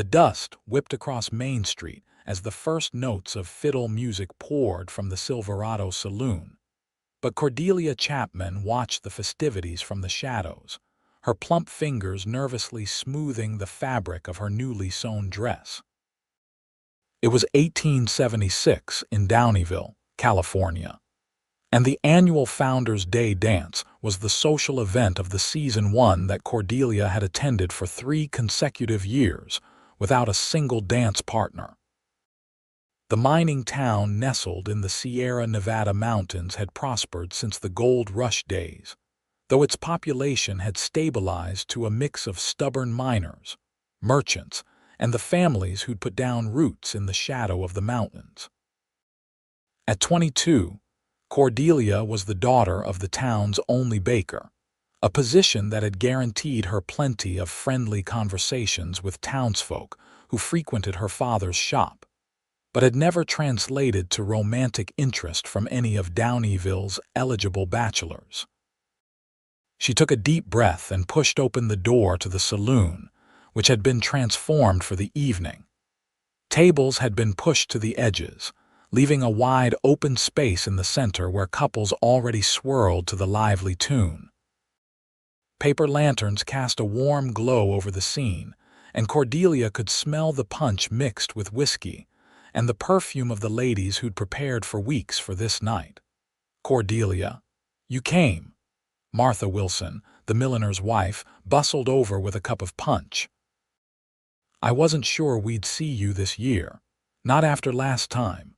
The dust whipped across Main Street as the first notes of fiddle music poured from the Silverado Saloon. But Cordelia Chapman watched the festivities from the shadows, her plump fingers nervously smoothing the fabric of her newly sewn dress. It was 1876 in Downeyville, California, and the annual Founders' Day dance was the social event of the season one that Cordelia had attended for 3 consecutive years without a single dance partner. The mining town nestled in the Sierra Nevada mountains had prospered since the gold rush days, though its population had stabilized to a mix of stubborn miners, merchants, and the families who'd put down roots in the shadow of the mountains. At 22, Cordelia was the daughter of the town's only baker, a position that had guaranteed her plenty of friendly conversations with townsfolk who frequented her father's shop, but had never translated to romantic interest from any of Downeyville's eligible bachelors. She took a deep breath and pushed open the door to the saloon, which had been transformed for the evening. Tables had been pushed to the edges, leaving a wide open space in the center where couples already swirled to the lively tune. Paper lanterns cast a warm glow over the scene, and Cordelia could smell the punch mixed with whiskey and the perfume of the ladies who'd prepared for weeks for this night. "Cordelia, you came." Martha Wilson, the milliner's wife, bustled over with a cup of punch. "I wasn't sure we'd see you this year. Not after last time."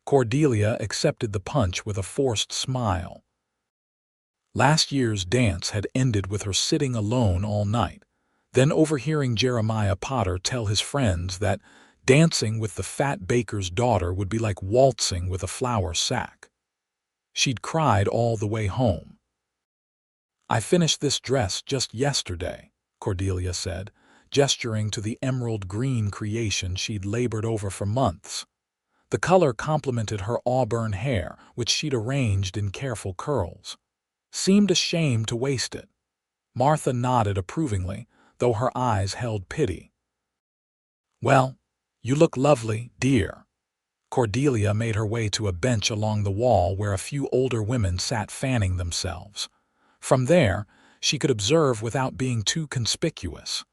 Cordelia accepted the punch with a forced smile. Last year's dance had ended with her sitting alone all night, then overhearing Jeremiah Potter tell his friends that dancing with the fat baker's daughter would be like waltzing with a flour sack. She'd cried all the way home. "I finished this dress just yesterday," Cordelia said, gesturing to the emerald green creation she'd labored over for months. The color complemented her auburn hair, which she'd arranged in careful curls. "Seemed ashamed to waste it." Martha nodded approvingly, though her eyes held pity. "Well, you look lovely, dear." Cordelia made her way to a bench along the wall where a few older women sat fanning themselves. From there, she could observe without being too conspicuous.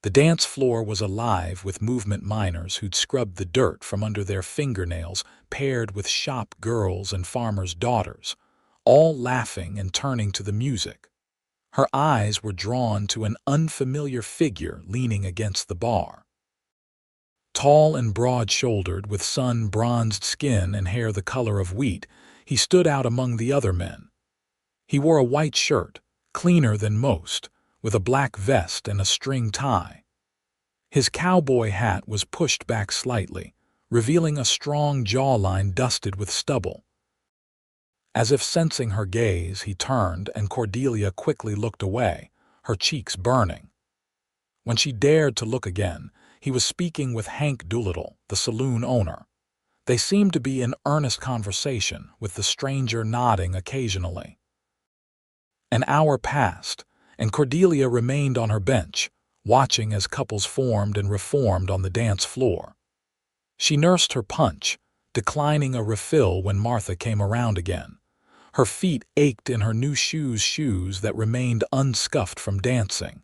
The dance floor was alive with movement miners who'd scrubbed the dirt from under their fingernails, paired with shop girls and farmers' daughters, all laughing and turning to the music. Her eyes were drawn to an unfamiliar figure leaning against the bar. Tall and broad-shouldered, with sun-bronzed skin and hair the color of wheat, he stood out among the other men. He wore a white shirt, cleaner than most, with a black vest and a string tie. His cowboy hat was pushed back slightly, revealing a strong jawline dusted with stubble. As if sensing her gaze, he turned, and Cordelia quickly looked away, her cheeks burning. When she dared to look again, he was speaking with Hank Doolittle, the saloon owner. They seemed to be in earnest conversation, with the stranger nodding occasionally. An hour passed, and Cordelia remained on her bench, watching as couples formed and reformed on the dance floor. She nursed her punch, declining a refill when Martha came around again. Her feet ached in her new shoes that remained unscuffed from dancing.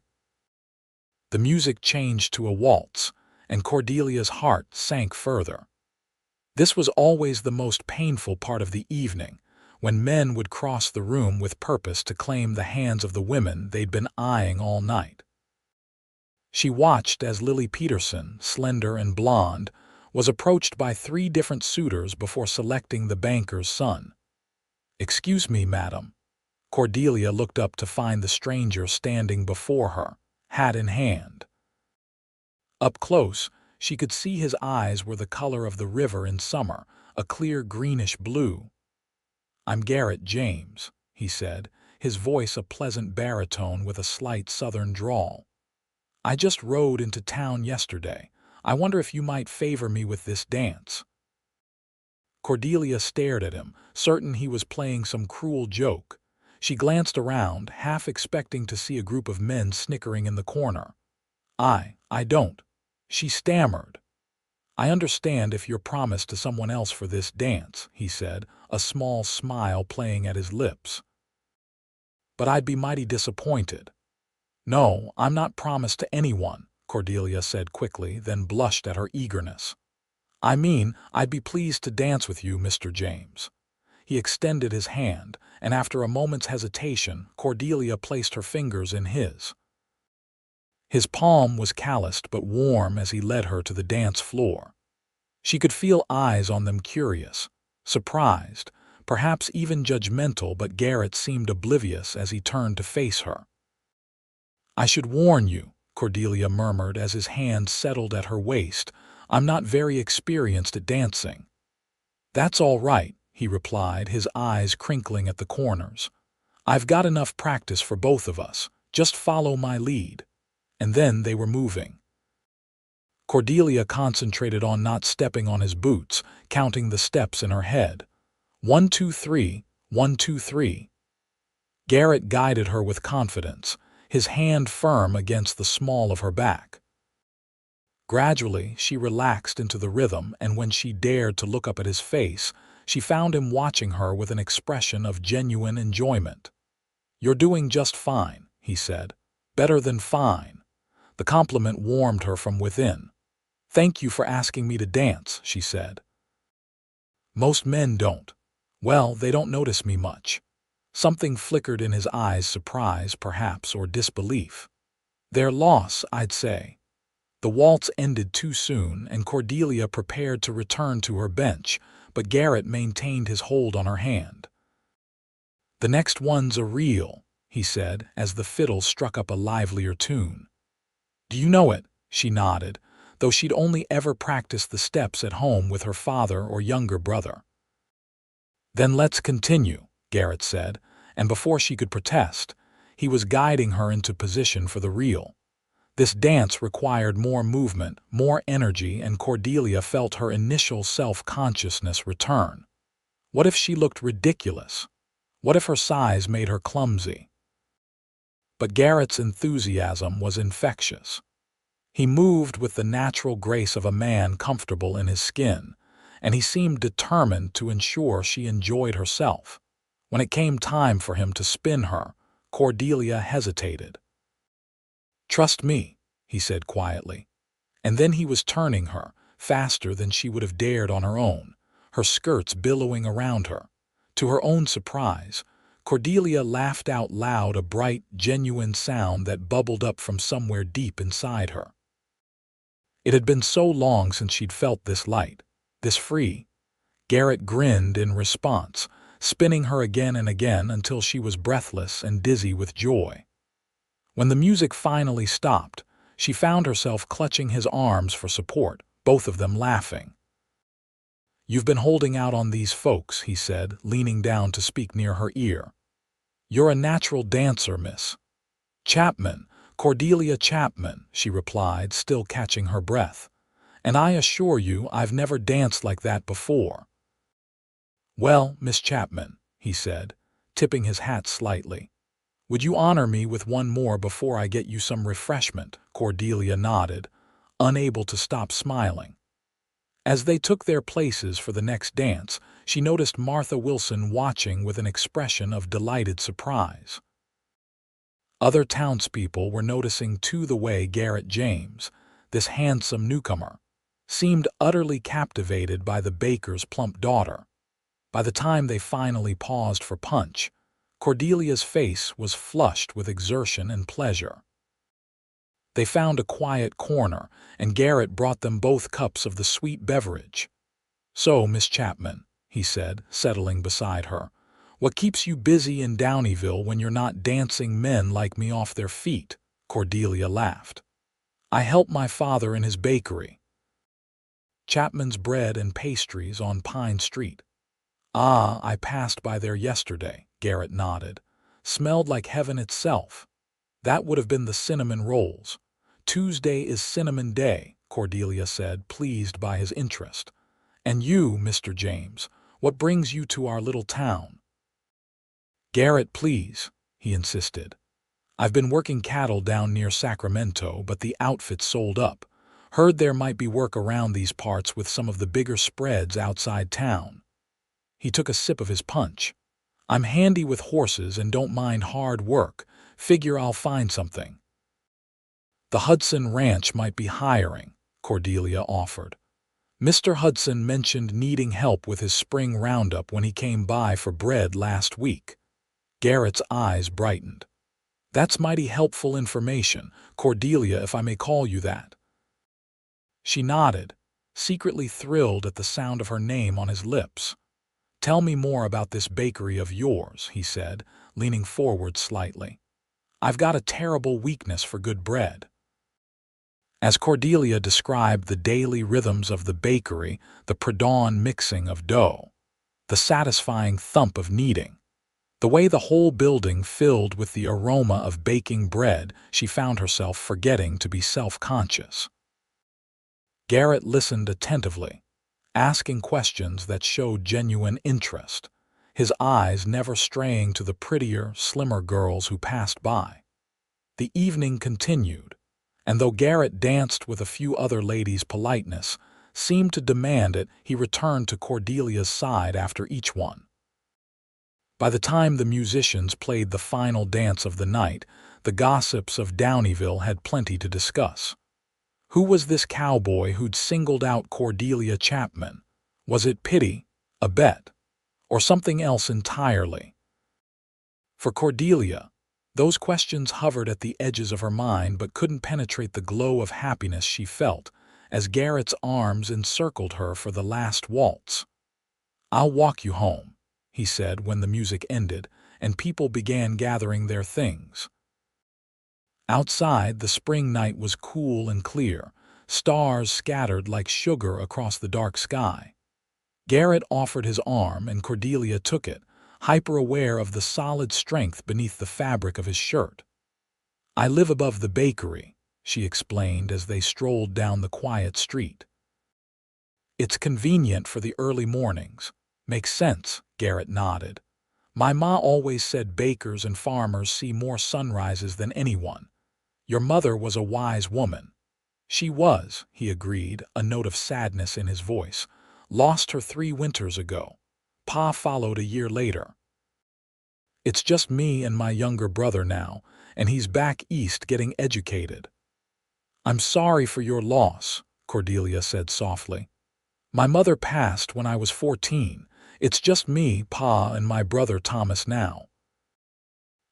The music changed to a waltz, and Cordelia's heart sank further. This was always the most painful part of the evening, when men would cross the room with purpose to claim the hands of the women they'd been eyeing all night. She watched as Lily Peterson, slender and blonde, was approached by 3 different suitors before selecting the banker's son. "Excuse me, madam." Cordelia looked up to find the stranger standing before her, hat in hand. Up close, she could see his eyes were the color of the river in summer, a clear greenish blue. "I'm Garrett James," he said, his voice a pleasant baritone with a slight southern drawl. "I just rode into town yesterday. I wonder if you might favor me with this dance." Cordelia stared at him, certain he was playing some cruel joke. She glanced around, half expecting to see a group of men snickering in the corner. I don't," She stammered. "I understand if you're promised to someone else for this dance," he said, a small smile playing at his lips. "But I'd be mighty disappointed." "No, I'm not promised to anyone," Cordelia said quickly, then blushed at her eagerness. "I mean, I'd be pleased to dance with you, Mr. James." He extended his hand, and after a moment's hesitation, Cordelia placed her fingers in his. His palm was calloused but warm as he led her to the dance floor. She could feel eyes on them, curious, surprised, perhaps even judgmental, but Garrett seemed oblivious as he turned to face her. "I should warn you," Cordelia murmured as his hand settled at her waist, "I'm not very experienced at dancing." "That's all right," he replied, his eyes crinkling at the corners. "I've got enough practice for both of us. Just follow my lead." And then they were moving. Cordelia concentrated on not stepping on his boots, counting the steps in her head. 1, 2, 3, 1, 2, 3. Garrett guided her with confidence, his hand firm against the small of her back. Gradually, she relaxed into the rhythm, and when she dared to look up at his face, she found him watching her with an expression of genuine enjoyment. "You're doing just fine," he said. "Better than fine." The compliment warmed her from within. "Thank you for asking me to dance," she said. "Most men don't. Well, they don't notice me much." Something flickered in his eyes, surprise, perhaps, or disbelief. "Their loss, I'd say." The waltz ended too soon, and Cordelia prepared to return to her bench, but Garrett maintained his hold on her hand. "The next one's a reel," he said, as the fiddle struck up a livelier tune. "Do you know it?" She nodded, though she'd only ever practiced the steps at home with her father or younger brother. "Then let's continue," Garrett said, and before she could protest, he was guiding her into position for the reel. This dance required more movement, more energy, and Cordelia felt her initial self-consciousness return. What if she looked ridiculous? What if her size made her clumsy? But Garrett's enthusiasm was infectious. He moved with the natural grace of a man comfortable in his skin, and he seemed determined to ensure she enjoyed herself. When it came time for him to spin her, Cordelia hesitated. "Trust me," he said quietly. And then he was turning her, faster than she would have dared on her own, her skirts billowing around her. To her own surprise, Cordelia laughed out loud, a bright, genuine sound that bubbled up from somewhere deep inside her. It had been so long since she'd felt this light, this free. Garrett grinned in response, spinning her again and again until she was breathless and dizzy with joy. When the music finally stopped, she found herself clutching his arms for support, both of them laughing. "You've been holding out on these folks," he said, leaning down to speak near her ear. "You're a natural dancer, Miss Chapman, Cordelia Chapman," she replied, still catching her breath. "And I assure you I've never danced like that before." "Well, Miss Chapman," he said, tipping his hat slightly. "Would you honor me with one more before I get you some refreshment?" Cordelia nodded, unable to stop smiling. As they took their places for the next dance, she noticed Martha Wilson watching with an expression of delighted surprise. Other townspeople were noticing too the way Garrett James, this handsome newcomer, seemed utterly captivated by the baker's plump daughter. By the time they finally paused for punch, Cordelia's face was flushed with exertion and pleasure. They found a quiet corner, and Garrett brought them both cups of the sweet beverage. "So, Miss Chapman," he said, settling beside her, "what keeps you busy in Downeyville when you're not dancing men like me off their feet?" Cordelia laughed. "I help my father in his bakery. Chapman's Bread and Pastries on Pine Street." "Ah, I passed by there yesterday," Garrett nodded. "Smelled like heaven itself. That would have been the cinnamon rolls." "Tuesday is Cinnamon Day," Cordelia said, pleased by his interest. "And you, Mr. James, what brings you to our little town?" "Garrett, please," he insisted. "I've been working cattle down near Sacramento, but the outfit sold up." Heard there might be work around these parts with some of the bigger spreads outside town. He took a sip of his punch. I'm handy with horses and don't mind hard work. Figure I'll find something. The Hudson Ranch might be hiring, Cordelia offered. Mr. Hudson mentioned needing help with his spring roundup when he came by for bread last week. Garrett's eyes brightened. That's mighty helpful information, Cordelia, if I may call you that. She nodded, secretly thrilled at the sound of her name on his lips. Tell me more about this bakery of yours, he said, leaning forward slightly. I've got a terrible weakness for good bread. As Cordelia described the daily rhythms of the bakery, the pre-dawn mixing of dough, the satisfying thump of kneading, the way the whole building filled with the aroma of baking bread, she found herself forgetting to be self-conscious. Garrett listened attentively, asking questions that showed genuine interest, his eyes never straying to the prettier, slimmer girls who passed by. The evening continued, and though Garrett danced with a few other ladies' politeness seemed to demand it, he returned to Cordelia's side after each one. By the time the musicians played the final dance of the night, the gossips of Downeyville had plenty to discuss. Who was this cowboy who'd singled out Cordelia Chapman? Was it pity, a bet, or something else entirely? For Cordelia, those questions hovered at the edges of her mind but couldn't penetrate the glow of happiness she felt as Garrett's arms encircled her for the last waltz. I'll walk you home, he said when the music ended and people began gathering their things. Outside, the spring night was cool and clear, stars scattered like sugar across the dark sky. Garrett offered his arm and Cordelia took it, hyper-aware of the solid strength beneath the fabric of his shirt. I live above the bakery, she explained as they strolled down the quiet street. It's convenient for the early mornings. Makes sense, Garrett nodded. My ma always said bakers and farmers see more sunrises than anyone. Your mother was a wise woman. She was, he agreed, a note of sadness in his voice. Lost her 3 winters ago. Pa followed a year later. It's just me and my younger brother now, and he's back east getting educated. I'm sorry for your loss, Cordelia said softly. My mother passed when I was 14. It's just me, Pa, and my brother Thomas now.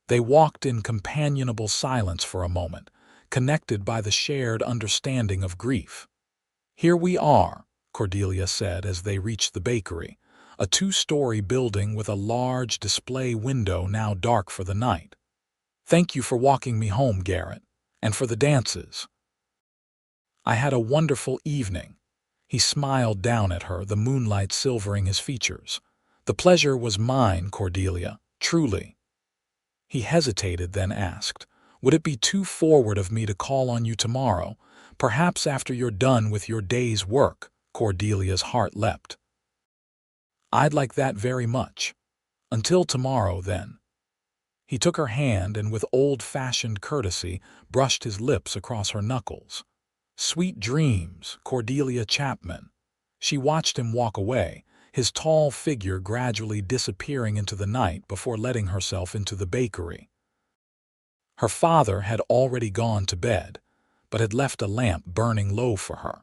They walked in companionable silence for a moment, connected by the shared understanding of grief. Here we are, Cordelia said as they reached the bakery, a 2-story building with a large display window now dark for the night. Thank you for walking me home, Garrett, and for the dances. I had a wonderful evening. He smiled down at her, the moonlight silvering his features. The pleasure was mine, Cordelia, truly. He hesitated, then asked, would it be too forward of me to call on you tomorrow, perhaps after you're done with your day's work? Cordelia's heart leapt. I'd like that very much. Until tomorrow, then. He took her hand and with old-fashioned courtesy brushed his lips across her knuckles. Sweet dreams, Cordelia Chapman. She watched him walk away, his tall figure gradually disappearing into the night before letting herself into the bakery. Her father had already gone to bed, but had left a lamp burning low for her.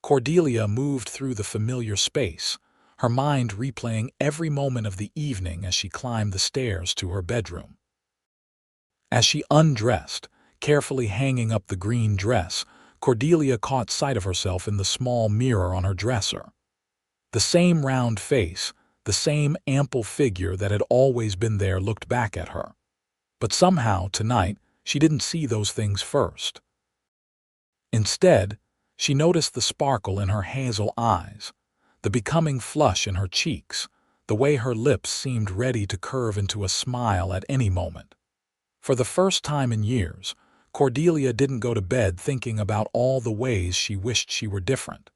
Cordelia moved through the familiar space, her mind replaying every moment of the evening as she climbed the stairs to her bedroom. As she undressed, carefully hanging up the green dress, Cordelia caught sight of herself in the small mirror on her dresser. The same round face, the same ample figure that had always been there looked back at her. But somehow, tonight, she didn't see those things first. Instead, she noticed the sparkle in her hazel eyes, the becoming flush in her cheeks, the way her lips seemed ready to curve into a smile at any moment. For the first time in years, Cordelia didn't go to bed thinking about all the ways she wished she were different.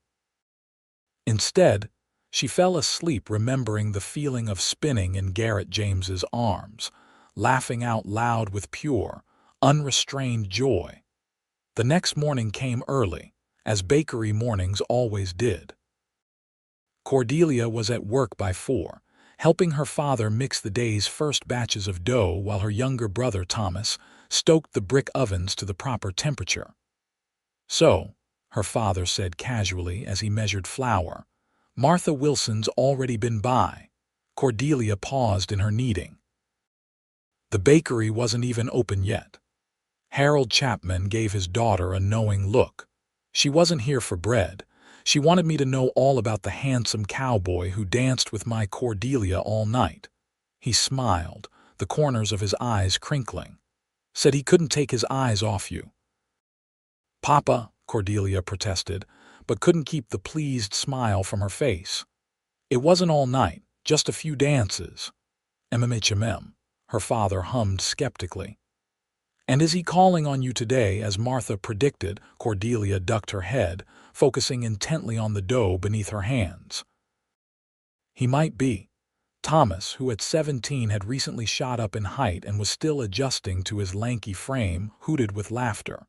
Instead, she fell asleep remembering the feeling of spinning in Garrett James's arms, laughing out loud with pure, unrestrained joy. The next morning came early, as bakery mornings always did. Cordelia was at work by 4, helping her father mix the day's first batches of dough while her younger brother Thomas stoked the brick ovens to the proper temperature. "So," her father said casually as he measured flour, "Martha Wilson's already been by." Cordelia paused in her kneading. The bakery wasn't even open yet. Harold Chapman gave his daughter a knowing look. "She wasn't here for bread. She wanted me to know all about the handsome cowboy who danced with my Cordelia all night." He smiled, the corners of his eyes crinkling. "Said he couldn't take his eyes off you." "Papa," Cordelia protested, but couldn't keep the pleased smile from her face. "It wasn't all night, just a few dances." "MMHMM," her father hummed skeptically. "And is he calling on you today, as Martha predicted?" Cordelia ducked her head, focusing intently on the dough beneath her hands. "He might be." Thomas, who at 17 had recently shot up in height and was still adjusting to his lanky frame, hooted with laughter.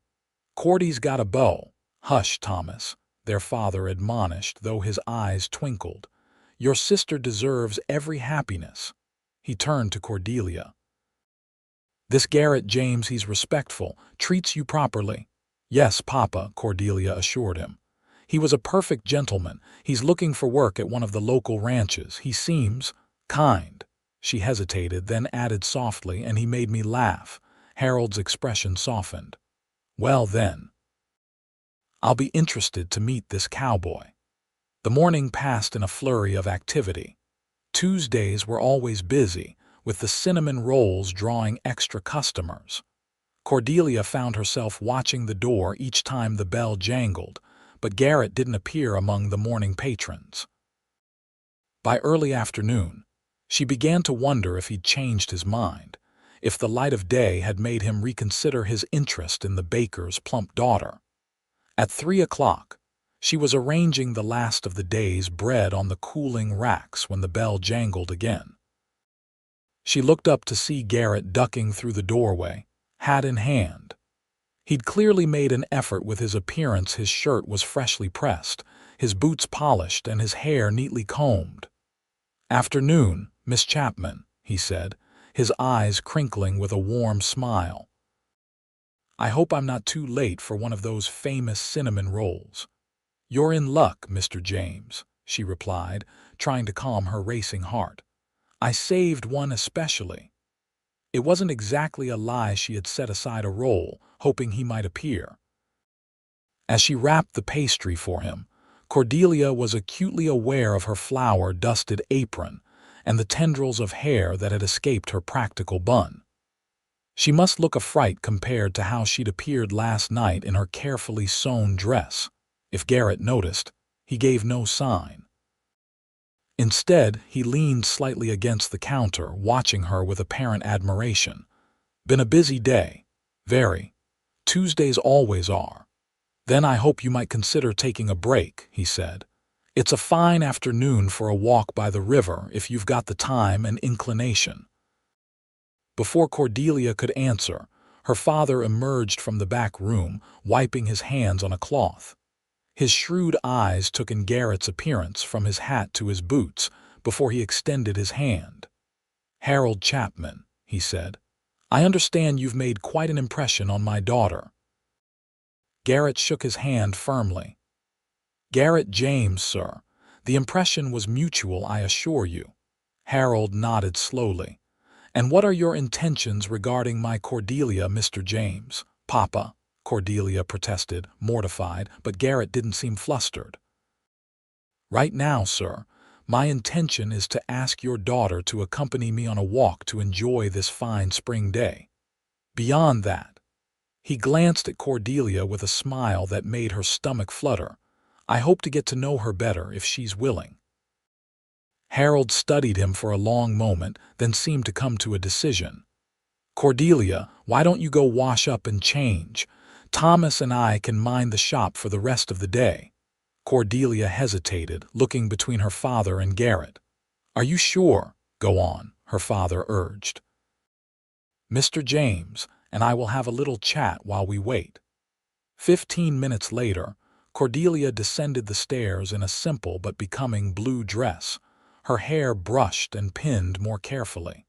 "Cordy's got a beau." "Hush, Thomas," their father admonished, though his eyes twinkled. "Your sister deserves every happiness." He turned to Cordelia. "This Garrett James, he's respectful, treats you properly." "Yes, Papa," Cordelia assured him. "He was a perfect gentleman. He's looking for work at one of the local ranches. He seems kind." She hesitated, then added softly, "and he made me laugh." Harold's expression softened. "Well then, I'll be interested to meet this cowboy." The morning passed in a flurry of activity. Tuesdays were always busy, with the cinnamon rolls drawing extra customers. Cordelia found herself watching the door each time the bell jangled, but Garrett didn't appear among the morning patrons. By early afternoon, she began to wonder if he'd changed his mind, if the light of day had made him reconsider his interest in the baker's plump daughter. At 3 o'clock, she was arranging the last of the day's bread on the cooling racks when the bell jangled again. She looked up to see Garrett ducking through the doorway, hat in hand. He'd clearly made an effort with his appearance. His shirt was freshly pressed, his boots polished, and his hair neatly combed. "Afternoon, Miss Chapman," he said, his eyes crinkling with a warm smile. "I hope I'm not too late for one of those famous cinnamon rolls." "You're in luck, Mr. James," she replied, trying to calm her racing heart. "I saved one especially." It wasn't exactly a lie. She had set aside a roll, hoping he might appear. As she wrapped the pastry for him, Cordelia was acutely aware of her flour-dusted apron and the tendrils of hair that had escaped her practical bun. She must look a fright compared to how she'd appeared last night in her carefully sewn dress. If Garrett noticed, he gave no sign. Instead, he leaned slightly against the counter, watching her with apparent admiration. "Been a busy day." "Very. Tuesdays always are." "Then I hope you might consider taking a break," he said. "It's a fine afternoon for a walk by the river if you've got the time and inclination." Before Cordelia could answer, her father emerged from the back room, wiping his hands on a cloth. His shrewd eyes took in Garrett's appearance from his hat to his boots before he extended his hand. "Harold Chapman," he said, "I understand you've made quite an impression on my daughter." Garrett shook his hand firmly. "Garrett James, sir. The impression was mutual, I assure you." Harold nodded slowly. "And what are your intentions regarding my Cordelia, Mr. James?" "Papa," Cordelia protested, mortified, but Garrett didn't seem flustered. "Right now, sir, my intention is to ask your daughter to accompany me on a walk to enjoy this fine spring day. Beyond that," he glanced at Cordelia with a smile that made her stomach flutter, "I hope to get to know her better if she's willing." Harold studied him for a long moment, then seemed to come to a decision. "Cordelia, why don't you go wash up and change? Thomas and I can mind the shop for the rest of the day." Cordelia hesitated, looking between her father and Garrett. "Are you sure?" "Go on," her father urged. "Mr. James and I will have a little chat while we wait." 15 minutes later, Cordelia descended the stairs in a simple but becoming blue dress, her hair brushed and pinned more carefully.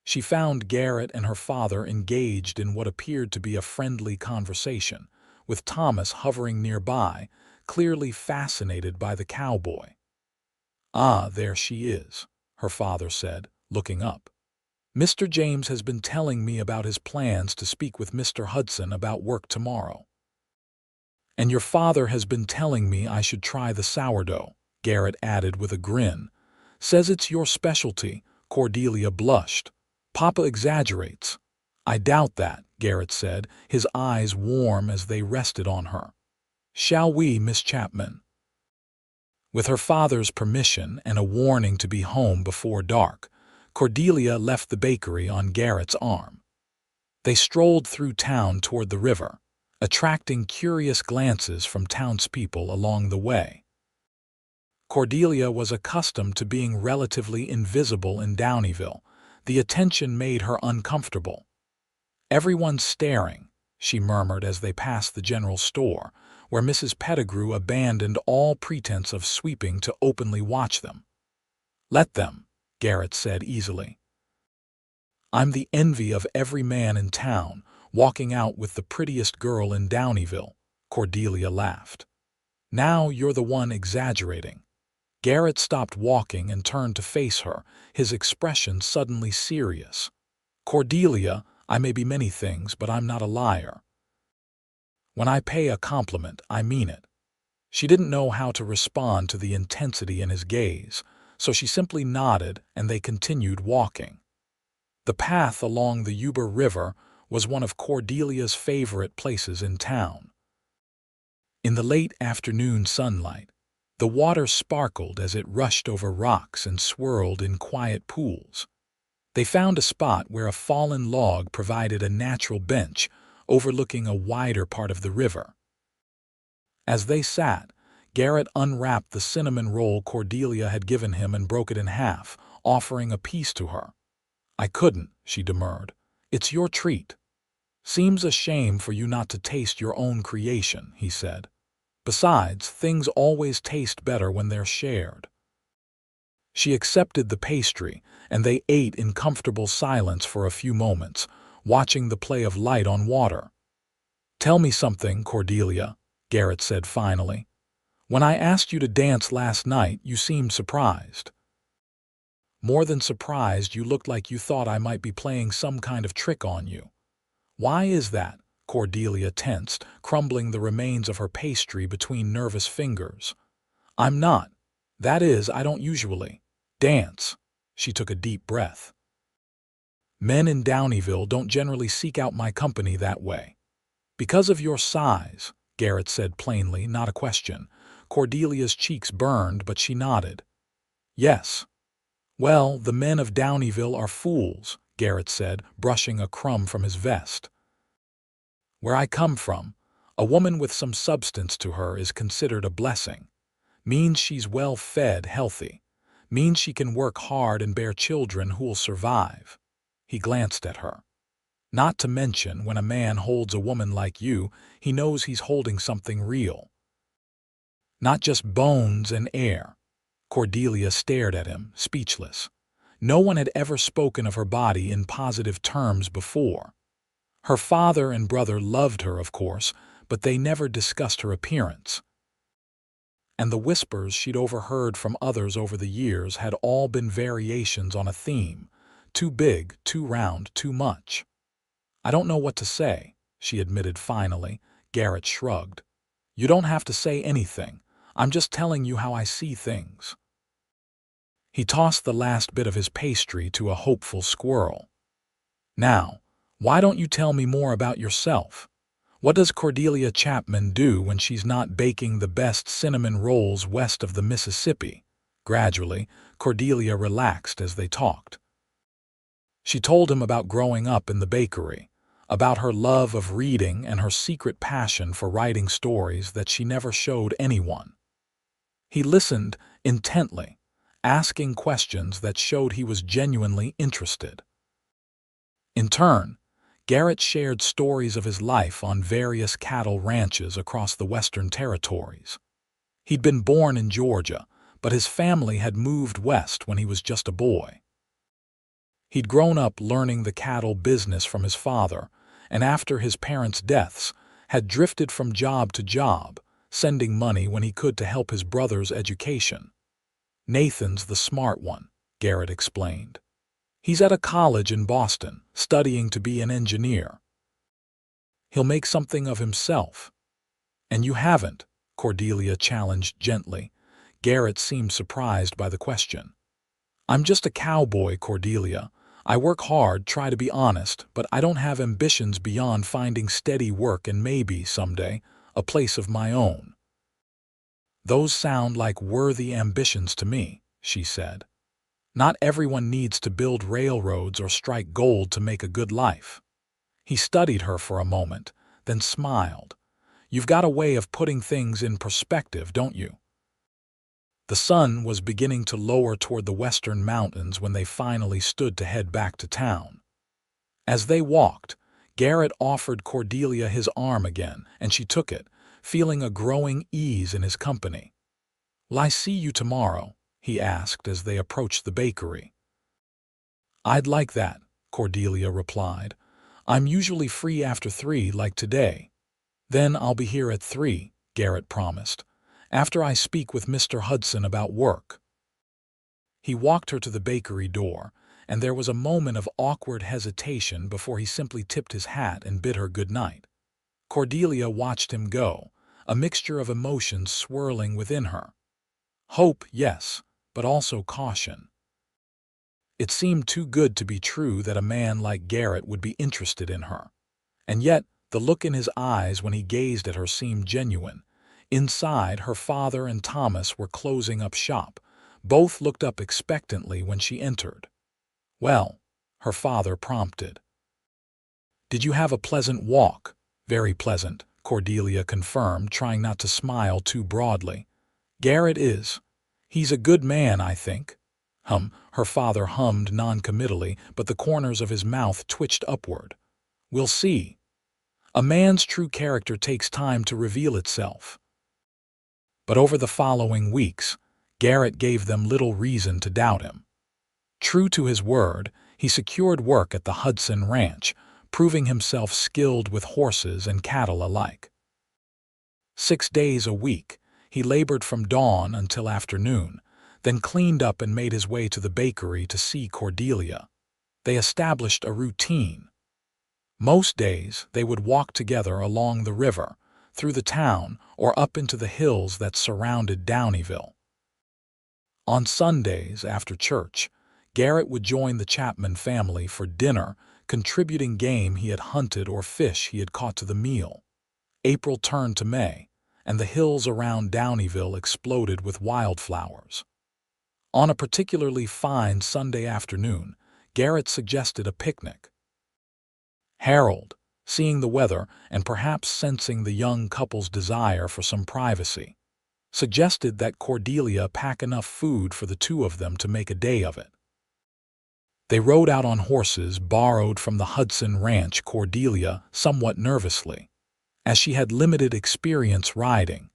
She found Garrett and her father engaged in what appeared to be a friendly conversation, with Thomas hovering nearby, clearly fascinated by the cowboy. "Ah, there she is," her father said, looking up. "Mr. James has been telling me about his plans to speak with Mr. Hudson about work tomorrow. And your father has been telling me I should try the sourdough," Garrett added with a grin. "Says it's your specialty." Cordelia blushed. "Papa exaggerates." "I doubt that," Garrett said, his eyes warm as they rested on her. "Shall we, Miss Chapman?" With her father's permission and a warning to be home before dark, Cordelia left the bakery on Garrett's arm. They strolled through town toward the river, attracting curious glances from townspeople along the way. Cordelia was accustomed to being relatively invisible in Downeyville. The attention made her uncomfortable. "Everyone's staring," she murmured as they passed the general store, where Mrs. Pettigrew abandoned all pretense of sweeping to openly watch them. "Let them," Garrett said easily. "I'm the envy of every man in town, walking out with the prettiest girl in Downeyville," Cordelia laughed. "Now you're the one exaggerating." Garrett stopped walking and turned to face her, his expression suddenly serious. "Cordelia, I may be many things, but I'm not a liar. When I pay a compliment, I mean it." She didn't know how to respond to the intensity in his gaze, so she simply nodded and they continued walking. The path along the Yuba River was one of Cordelia's favorite places in town. In the late afternoon sunlight, the water sparkled as it rushed over rocks and swirled in quiet pools. They found a spot where a fallen log provided a natural bench overlooking a wider part of the river. As they sat, Garrett unwrapped the cinnamon roll Cordelia had given him and broke it in half, offering a piece to her. "I couldn't," she demurred. "It's your treat." "Seems a shame for you not to taste your own creation," he said. "Besides, things always taste better when they're shared." She accepted the pastry, and they ate in comfortable silence for a few moments, watching the play of light on water. "Tell me something, Cordelia," Garrett said finally. "When I asked you to dance last night, you seemed surprised." "More than surprised, you looked like you thought I might be playing some kind of trick on you." "Why is that?" Cordelia tensed, crumbling the remains of her pastry between nervous fingers. "I'm not. That is, I don't usually dance." She took a deep breath. "Men in Downeyville don't generally seek out my company that way." "Because of your size," Garrett said plainly, not a question. Cordelia's cheeks burned, but she nodded. "Yes." "Well, the men of Downeyville are fools," Garrett said, brushing a crumb from his vest. "Where I come from, a woman with some substance to her is considered a blessing. Means she's well-fed, healthy. Means she can work hard and bear children who'll survive." He glanced at her. "Not to mention, when a man holds a woman like you, he knows he's holding something real. Not just bones and air." Cordelia stared at him, speechless. No one had ever spoken of her body in positive terms before. Her father and brother loved her, of course, but they never discussed her appearance. And the whispers she'd overheard from others over the years had all been variations on a theme: too big, too round, too much. "I don't know what to say," she admitted finally. Garrett shrugged. "You don't have to say anything. I'm just telling you how I see things." He tossed the last bit of his pastry to a hopeful squirrel. "Now, why don't you tell me more about yourself? What does Cordelia Chapman do when she's not baking the best cinnamon rolls west of the Mississippi?" Gradually, Cordelia relaxed as they talked. She told him about growing up in the bakery, about her love of reading and her secret passion for writing stories that she never showed anyone. He listened intently, asking questions that showed he was genuinely interested. In turn, Garrett shared stories of his life on various cattle ranches across the Western Territories. He'd been born in Georgia, but his family had moved west when he was just a boy. He'd grown up learning the cattle business from his father, and after his parents' deaths, had drifted from job to job, sending money when he could to help his brother's education. "Nathan's the smart one," Garrett explained. "He's at a college in Boston, studying to be an engineer. He'll make something of himself." "And you haven't?" Cordelia challenged gently. Garrett seemed surprised by the question. "I'm just a cowboy, Cordelia. I work hard, try to be honest, but I don't have ambitions beyond finding steady work and maybe, someday, a place of my own." "Those sound like worthy ambitions to me," she said. "Not everyone needs to build railroads or strike gold to make a good life." He studied her for a moment, then smiled. "You've got a way of putting things in perspective, don't you?" The sun was beginning to lower toward the western mountains when they finally stood to head back to town. As they walked, Garrett offered Cordelia his arm again, and she took it, feeling a growing ease in his company. "Will I see you tomorrow?" he asked as they approached the bakery. "I'd like that," Cordelia replied. "I'm usually free after 3 like today." "Then I'll be here at 3, Garrett promised, "after I speak with Mr. Hudson about work." He walked her to the bakery door, and there was a moment of awkward hesitation before he simply tipped his hat and bid her good night. Cordelia watched him go, a mixture of emotions swirling within her. Hope, yes, but also caution. It seemed too good to be true that a man like Garrett would be interested in her. And yet, the look in his eyes when he gazed at her seemed genuine. Inside, her father and Thomas were closing up shop. Both looked up expectantly when she entered. "Well," her father prompted. "Did you have a pleasant walk?" "Very pleasant," Cordelia confirmed, trying not to smile too broadly. "Garrett is. He's a good man, I think." Her father hummed noncommittally, but the corners of his mouth twitched upward. "We'll see. A man's true character takes time to reveal itself." But over the following weeks, Garrett gave them little reason to doubt him. True to his word, he secured work at the Hudson Ranch, proving himself skilled with horses and cattle alike. 6 days a week, he labored from dawn until afternoon, then cleaned up and made his way to the bakery to see Cordelia. They established a routine. Most days, they would walk together along the river, through the town, or up into the hills that surrounded Downeyville. On Sundays, after church, Garrett would join the Chapman family for dinner, contributing game he had hunted or fish he had caught to the meal. April turned to May, and the hills around Downeyville exploded with wildflowers. On a particularly fine Sunday afternoon, Garrett suggested a picnic. Harold, seeing the weather and perhaps sensing the young couple's desire for some privacy, suggested that Cordelia pack enough food for the 2 of them to make a day of it. They rode out on horses borrowed from the Hudson Ranch, Cordelia somewhat nervously, as she had limited experience riding,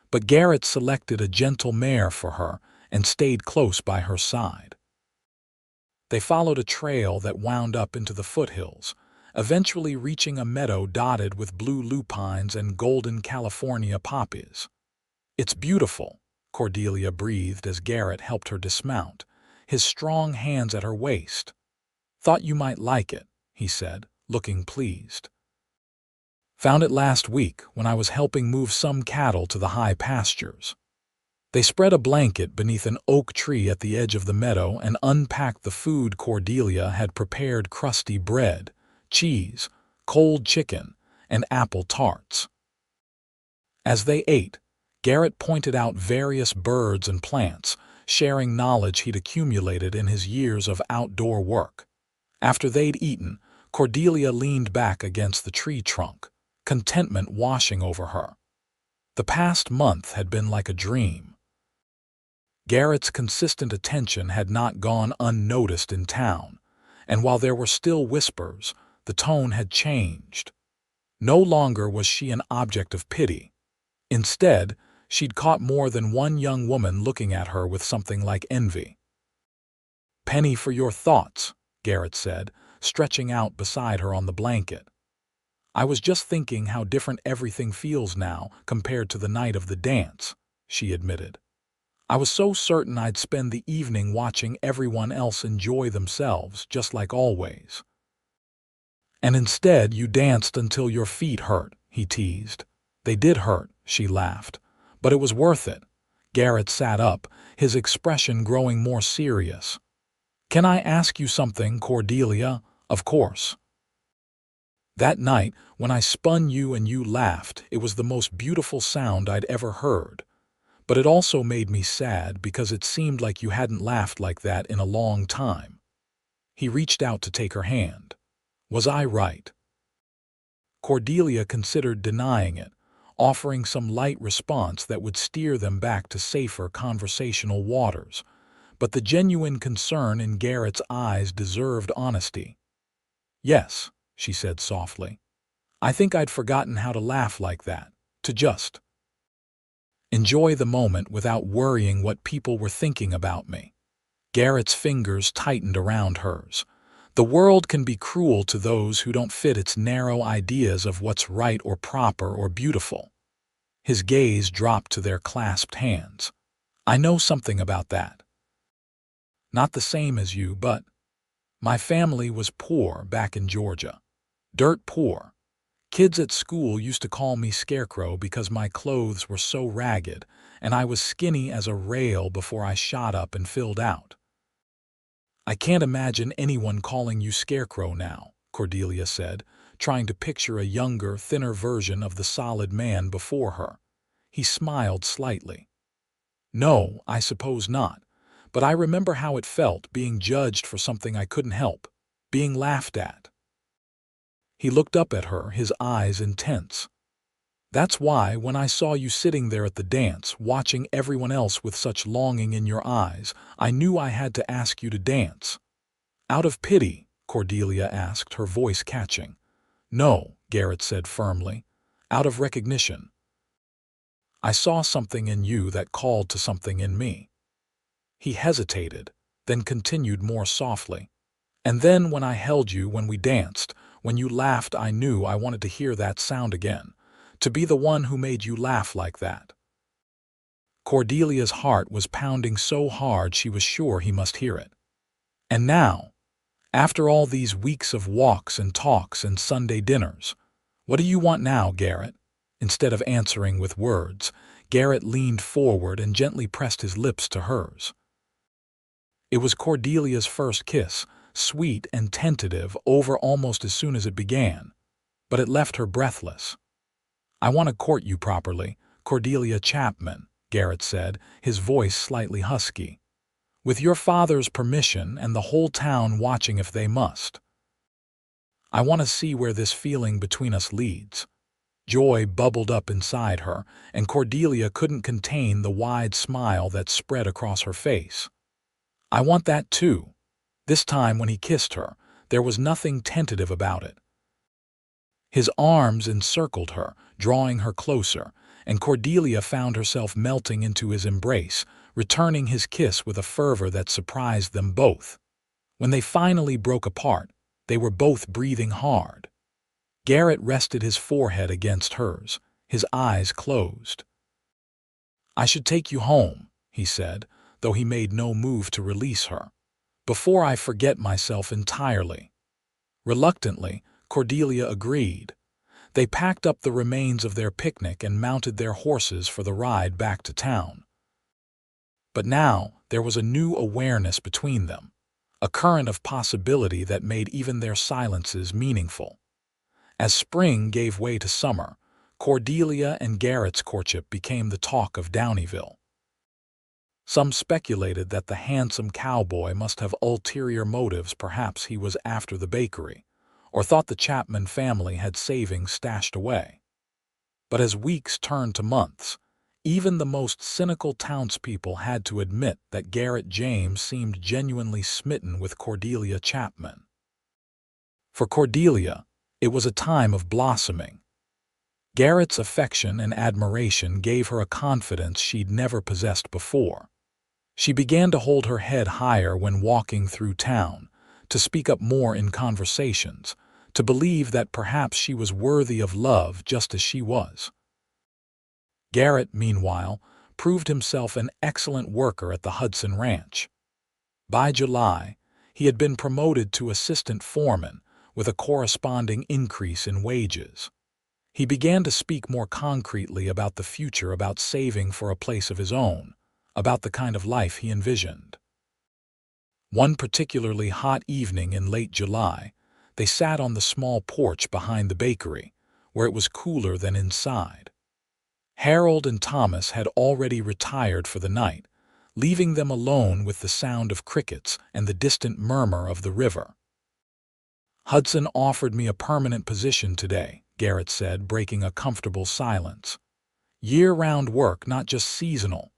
but Garrett selected a gentle mare for her and stayed close by her side. They followed a trail that wound up into the foothills, eventually reaching a meadow dotted with blue lupines and golden California poppies. "It's beautiful," Cordelia breathed as Garrett helped her dismount, his strong hands at her waist. "Thought you might like it," he said, looking pleased. "Found it last week when I was helping move some cattle to the high pastures." They spread a blanket beneath an oak tree at the edge of the meadow and unpacked the food Cordelia had prepared: crusty bread, cheese, cold chicken, and apple tarts. As they ate, Garrett pointed out various birds and plants, sharing knowledge he'd accumulated in his years of outdoor work. After they'd eaten, Cordelia leaned back against the tree trunk, contentment washing over her. The past month had been like a dream. Garrett's consistent attention had not gone unnoticed in town, and while there were still whispers, The tone had changed. No longer was she an object of pity. Instead, she'd caught more than one young woman looking at her with something like envy. "Penny for your thoughts," Garrett said, stretching out beside her on the blanket. "I was just thinking how different everything feels now compared to the night of the dance," she admitted. "I was so certain I'd spend the evening watching everyone else enjoy themselves, just like always." "And instead you danced until your feet hurt," he teased. "They did hurt," she laughed. "But it was worth it." Garrett sat up, his expression growing more serious. "Can I ask you something, Cordelia?" "Of course." "That night, when I spun you and you laughed, it was the most beautiful sound I'd ever heard. But it also made me sad because it seemed like you hadn't laughed like that in a long time." He reached out to take her hand. "Was I right?" Cordelia considered denying it, offering some light response that would steer them back to safer conversational waters. But the genuine concern in Garrett's eyes deserved honesty. "Yes," she said softly. "I think I'd forgotten how to laugh like that, to just enjoy the moment without worrying what people were thinking about me." Garrett's fingers tightened around hers. "The world can be cruel to those who don't fit its narrow ideas of what's right or proper or beautiful." His gaze dropped to their clasped hands. "I know something about that. Not the same as you, but my family was poor back in Georgia. Dirt poor. Kids at school used to call me Scarecrow because my clothes were so ragged, and I was skinny as a rail before I shot up and filled out." "I can't imagine anyone calling you Scarecrow now," Cordelia said, trying to picture a younger, thinner version of the solid man before her. He smiled slightly. "No, I suppose not. But I remember how it felt being judged for something I couldn't help, being laughed at." He looked up at her, his eyes intense. "That's why, when I saw you sitting there at the dance, watching everyone else with such longing in your eyes, I knew I had to ask you to dance." "Out of pity?" Cordelia asked, her voice catching. "No," Garrett said firmly. "Out of recognition. I saw something in you that called to something in me." He hesitated, then continued more softly. "And then when I held you when we danced, when you laughed, I knew I wanted to hear that sound again, to be the one who made you laugh like that." Cordelia's heart was pounding so hard she was sure he must hear it. "And now, after all these weeks of walks and talks and Sunday dinners, what do you want now, Garrett?" Instead of answering with words, Garrett leaned forward and gently pressed his lips to hers. It was Cordelia's first kiss, sweet and tentative, over almost as soon as it began, but it left her breathless. "I want to court you properly, Cordelia Chapman," Garrett said, his voice slightly husky. "With your father's permission and the whole town watching if they must. I want to see where this feeling between us leads." Joy bubbled up inside her, and Cordelia couldn't contain the wide smile that spread across her face. "I want that too." This time when he kissed her, there was nothing tentative about it. His arms encircled her, drawing her closer, and Cordelia found herself melting into his embrace, returning his kiss with a fervor that surprised them both. When they finally broke apart, they were both breathing hard. Garrett rested his forehead against hers, his eyes closed. "I should take you home," he said, though he made no move to release her, "before I forget myself entirely." Reluctantly, Cordelia agreed. They packed up the remains of their picnic and mounted their horses for the ride back to town. But now there was a new awareness between them, a current of possibility that made even their silences meaningful. As spring gave way to summer, Cordelia and Garrett's courtship became the talk of Downeyville. Some speculated that the handsome cowboy must have ulterior motives, perhaps he was after the bakery, or thought the Chapman family had savings stashed away. But as weeks turned to months, even the most cynical townspeople had to admit that Garrett James seemed genuinely smitten with Cordelia Chapman. For Cordelia, it was a time of blossoming. Garrett's affection and admiration gave her a confidence she'd never possessed before. She began to hold her head higher when walking through town, to speak up more in conversations, to believe that perhaps she was worthy of love just as she was. Garrett, meanwhile, proved himself an excellent worker at the Hudson Ranch. By July, he had been promoted to assistant foreman, with a corresponding increase in wages. He began to speak more concretely about the future, about saving for a place of his own, about the kind of life he envisioned. One particularly hot evening in late July, they sat on the small porch behind the bakery, where it was cooler than inside. Harold and Thomas had already retired for the night, leaving them alone with the sound of crickets and the distant murmur of the river. "Hudson offered me a permanent position today," Garrett said, breaking a comfortable silence. "Year-round work, not just seasonal."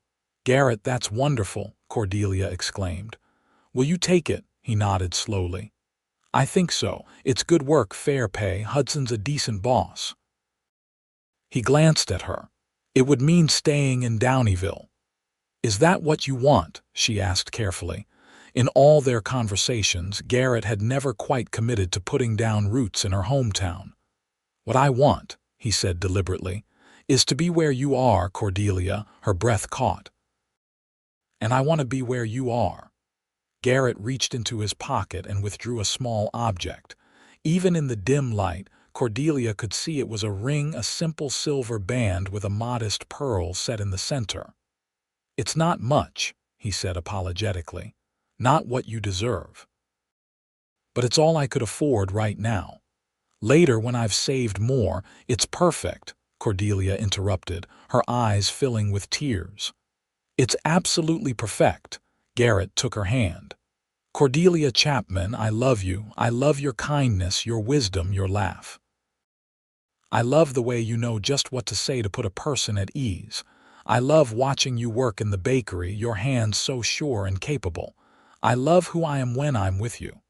"Garrett, that's wonderful," Cordelia exclaimed. "Will you take it?" He nodded slowly. "I think so. It's good work, fair pay. Hudson's a decent boss." He glanced at her. "It would mean staying in Downeyville." "Is that what you want?" she asked carefully. In all their conversations, Garrett had never quite committed to putting down roots in her hometown. "What I want," he said deliberately, "is to be where you are, Cordelia." Her breath caught. "And I want to be where you are." Garrett reached into his pocket and withdrew a small object. Even in the dim light, Cordelia could see it was a ring, a simple silver band with a modest pearl set in the center. "It's not much," he said apologetically. "Not what you deserve. But it's all I could afford right now. Later, when I've saved more—" "It's perfect," Cordelia interrupted, her eyes filling with tears. "It's absolutely perfect." Garrett took her hand. "Cordelia Chapman, I love you. I love your kindness, your wisdom, your laugh. I love the way you know just what to say to put a person at ease. I love watching you work in the bakery, your hands so sure and capable. I love who I am when I'm with you."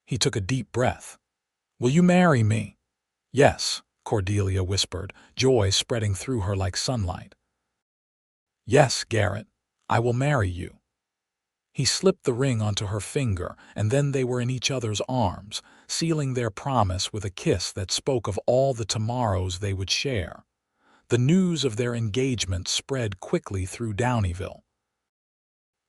He took a deep breath. "Will you marry me?" "Yes," Cordelia whispered, joy spreading through her like sunlight. "Yes, Garrett, I will marry you." He slipped the ring onto her finger, and then they were in each other's arms, sealing their promise with a kiss that spoke of all the tomorrows they would share. The news of their engagement spread quickly through Downeyville.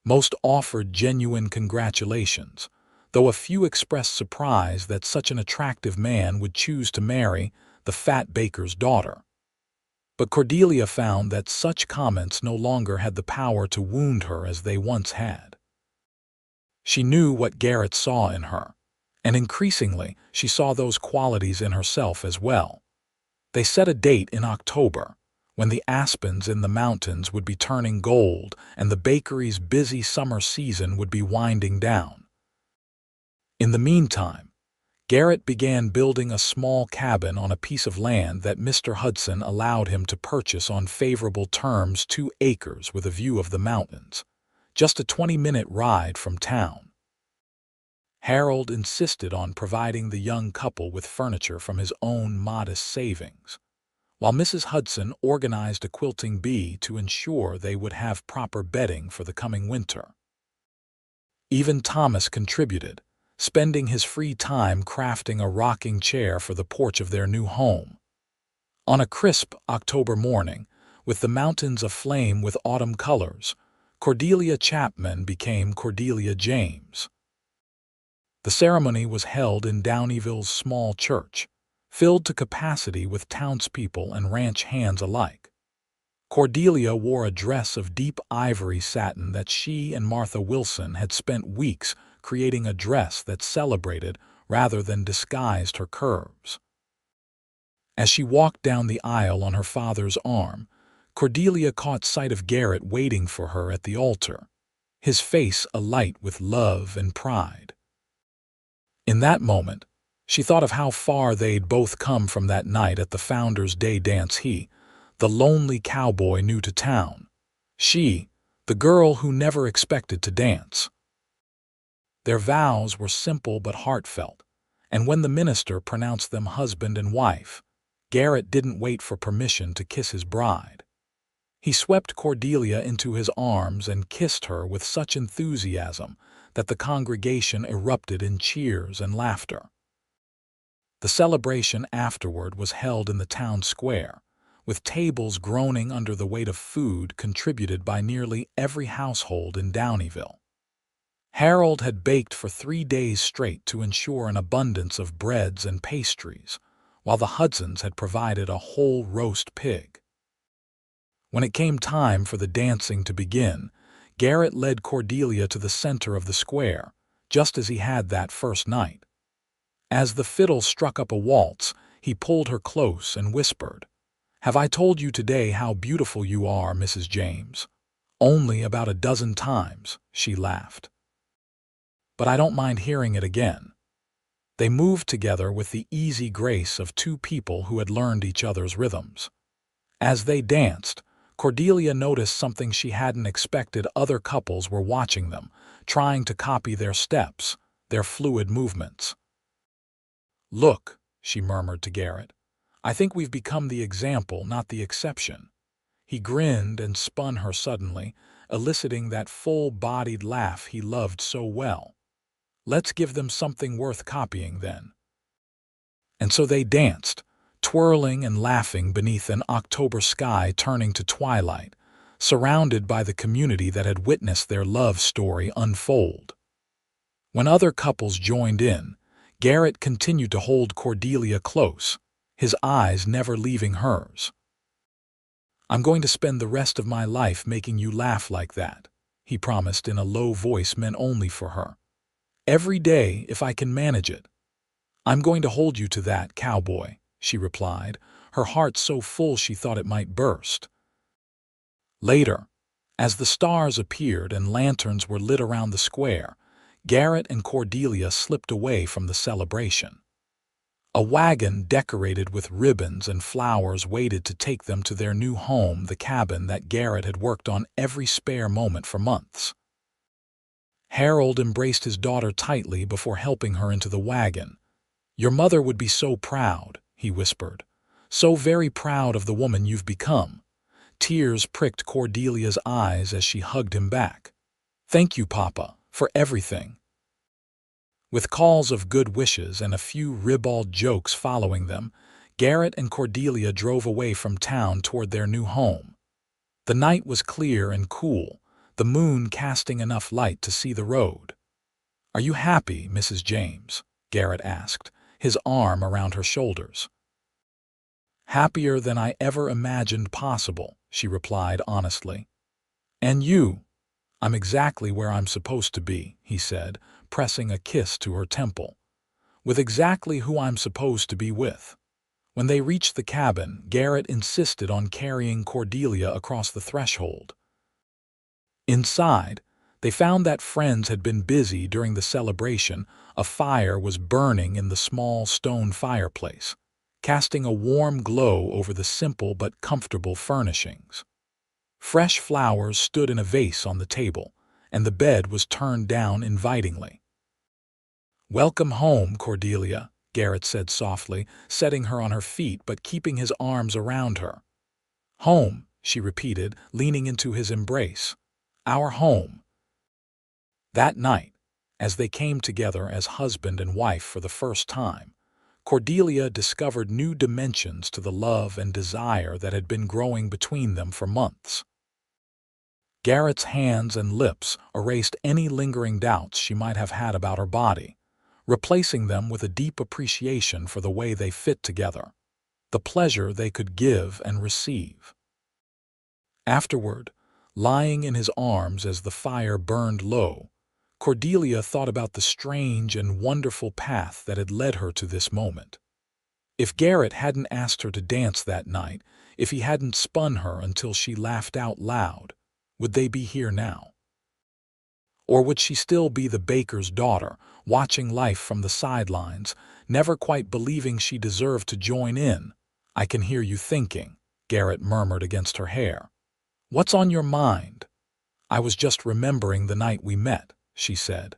Most offered genuine congratulations, though a few expressed surprise that such an attractive man would choose to marry the fat baker's daughter. But Cordelia found that such comments no longer had the power to wound her as they once had. She knew what Garrett saw in her, and increasingly she saw those qualities in herself as well. They set a date in October, when the aspens in the mountains would be turning gold and the bakery's busy summer season would be winding down. In the meantime, Garrett began building a small cabin on a piece of land that Mr. Hudson allowed him to purchase on favorable terms, 2 acres with a view of the mountains, just a 20-minute ride from town. Harold insisted on providing the young couple with furniture from his own modest savings, while Mrs. Hudson organized a quilting bee to ensure they would have proper bedding for the coming winter. Even Thomas contributed, spending his free time crafting a rocking chair for the porch of their new home. On a crisp October morning, with the mountains aflame with autumn colors, Cordelia Chapman became Cordelia James. The ceremony was held in Downeyville's small church, filled to capacity with townspeople and ranch hands alike. Cordelia wore a dress of deep ivory satin that she and Martha Wilson had spent weeks creating, a dress that celebrated rather than disguised her curves. As she walked down the aisle on her father's arm, Cordelia caught sight of Garrett waiting for her at the altar, his face alight with love and pride. In that moment, she thought of how far they'd both come from that night at the Founder's Day dance. He, the lonely cowboy new to town. She, the girl who never expected to dance. Their vows were simple but heartfelt, and when the minister pronounced them husband and wife, Garrett didn't wait for permission to kiss his bride. He swept Cordelia into his arms and kissed her with such enthusiasm that the congregation erupted in cheers and laughter. The celebration afterward was held in the town square, with tables groaning under the weight of food contributed by nearly every household in Downeyville. Harold had baked for 3 days straight to ensure an abundance of breads and pastries, while the Hudsons had provided a whole roast pig. When it came time for the dancing to begin, Garrett led Cordelia to the center of the square, just as he had that first night. As the fiddle struck up a waltz, he pulled her close and whispered, "Have I told you today how beautiful you are, Mrs. James?" "Only about a dozen times," she laughed. "But I don't mind hearing it again." They moved together with the easy grace of two people who had learned each other's rhythms. As they danced, Cordelia noticed something she hadn't expected. Other couples were watching them, trying to copy their steps, their fluid movements. "Look," she murmured to Garrett, "I think we've become the example, not the exception." He grinned and spun her suddenly, eliciting that full-bodied laugh he loved so well. "Let's give them something worth copying, then." And so they danced, twirling and laughing beneath an October sky turning to twilight, surrounded by the community that had witnessed their love story unfold. When other couples joined in, Garrett continued to hold Cordelia close, his eyes never leaving hers. "I'm going to spend the rest of my life making you laugh like that," he promised in a low voice meant only for her. "Every day, if I can manage it." "I'm going to hold you to that, Cowboy," she replied, her heart so full she thought it might burst. Later, as the stars appeared and lanterns were lit around the square, Garrett and Cordelia slipped away from the celebration. A wagon decorated with ribbons and flowers waited to take them to their new home, the cabin that Garrett had worked on every spare moment for months. Harold embraced his daughter tightly before helping her into the wagon. "Your mother would be so proud," he whispered. "So very proud of the woman you've become." Tears pricked Cordelia's eyes as she hugged him back. "Thank you, Papa, for everything." With calls of good wishes and a few ribald jokes following them, Garrett and Cordelia drove away from town toward their new home. The night was clear and cool, the moon casting enough light to see the road. "Are you happy, Mrs. James?" Garrett asked, his arm around her shoulders. "Happier than I ever imagined possible," she replied honestly. "And you?" "I'm exactly where I'm supposed to be," he said, pressing a kiss to her temple. "With exactly who I'm supposed to be with." When they reached the cabin, Garrett insisted on carrying Cordelia across the threshold. Inside, they found that friends had been busy during the celebration. A fire was burning in the small stone fireplace, casting a warm glow over the simple but comfortable furnishings. Fresh flowers stood in a vase on the table, and the bed was turned down invitingly. "Welcome home, Cordelia," Garrett said softly, setting her on her feet but keeping his arms around her. "Home," she repeated, leaning into his embrace. "Our home." That night, as they came together as husband and wife for the first time, Cordelia discovered new dimensions to the love and desire that had been growing between them for months. Garrett's hands and lips erased any lingering doubts she might have had about her body, replacing them with a deep appreciation for the way they fit together, the pleasure they could give and receive. Afterward, lying in his arms as the fire burned low, Cordelia thought about the strange and wonderful path that had led her to this moment. If Garrett hadn't asked her to dance that night, if he hadn't spun her until she laughed out loud, would they be here now? Or would she still be the baker's daughter, watching life from the sidelines, never quite believing she deserved to join in? "I can hear you thinking," Garrett murmured against her hair. "What's on your mind?" "I was just remembering the night we met," she said.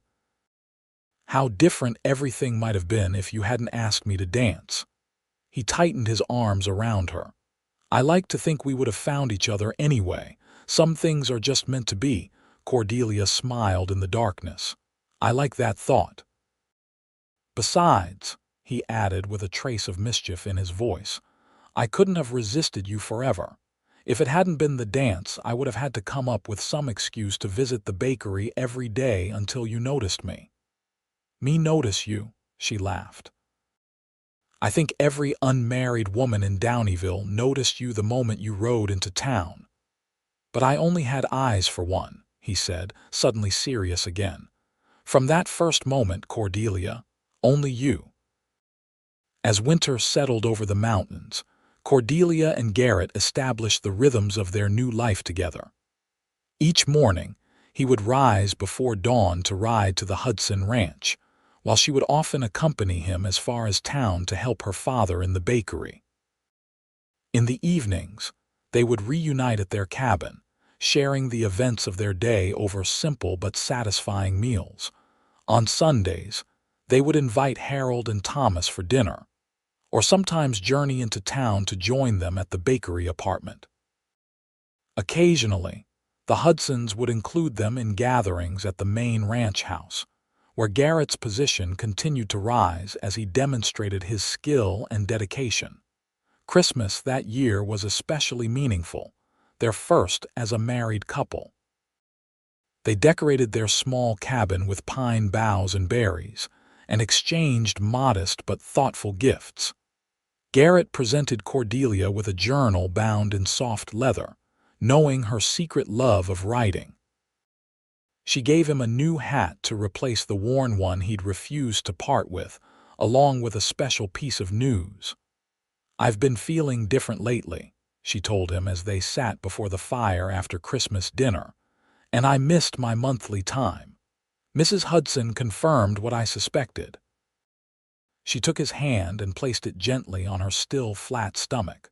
How different everything might have been if you hadn't asked me to dance. He tightened his arms around her. I like to think we would have found each other anyway. Some things are just meant to be. Cordelia smiled in the darkness. I like that thought. Besides, he added with a trace of mischief in his voice, I couldn't have resisted you forever. If it hadn't been the dance, I would have had to come up with some excuse to visit the bakery every day until you noticed me. Me notice you, she laughed. I think every unmarried woman in Downeyville noticed you the moment you rode into town. But I only had eyes for one, he said, suddenly serious again. From that first moment, Cordelia, only you. As winter settled over the mountains, Cordelia and Garrett established the rhythms of their new life together. Each morning, he would rise before dawn to ride to the Hudson Ranch, while she would often accompany him as far as town to help her father in the bakery. In the evenings, they would reunite at their cabin, sharing the events of their day over simple but satisfying meals. On Sundays, they would invite Harold and Thomas for dinner, or sometimes journey into town to join them at the bakery apartment. Occasionally, the Hudsons would include them in gatherings at the main ranch house, where Garrett's position continued to rise as he demonstrated his skill and dedication. Christmas that year was especially meaningful, their first as a married couple. They decorated their small cabin with pine boughs and berries, and exchanged modest but thoughtful gifts. Garrett presented Cordelia with a journal bound in soft leather, knowing her secret love of writing. She gave him a new hat to replace the worn one he'd refused to part with, along with a special piece of news. I've been feeling different lately, she told him as they sat before the fire after Christmas dinner, and I missed my monthly time. Mrs. Hudson confirmed what I suspected. She took his hand and placed it gently on her still flat stomach.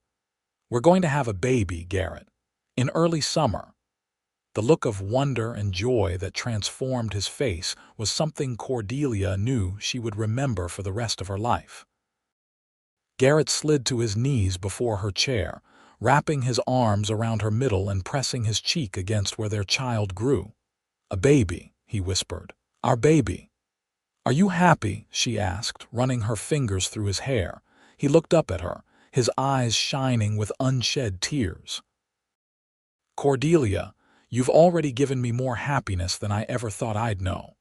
We're going to have a baby, Garrett, in early summer. The look of wonder and joy that transformed his face was something Cordelia knew she would remember for the rest of her life. Garrett slid to his knees before her chair, wrapping his arms around her middle and pressing his cheek against where their child grew. A baby, he whispered. Our baby. Are you happy? She asked, running her fingers through his hair. He looked up at her, his eyes shining with unshed tears. Cordelia, you've already given me more happiness than I ever thought I'd know.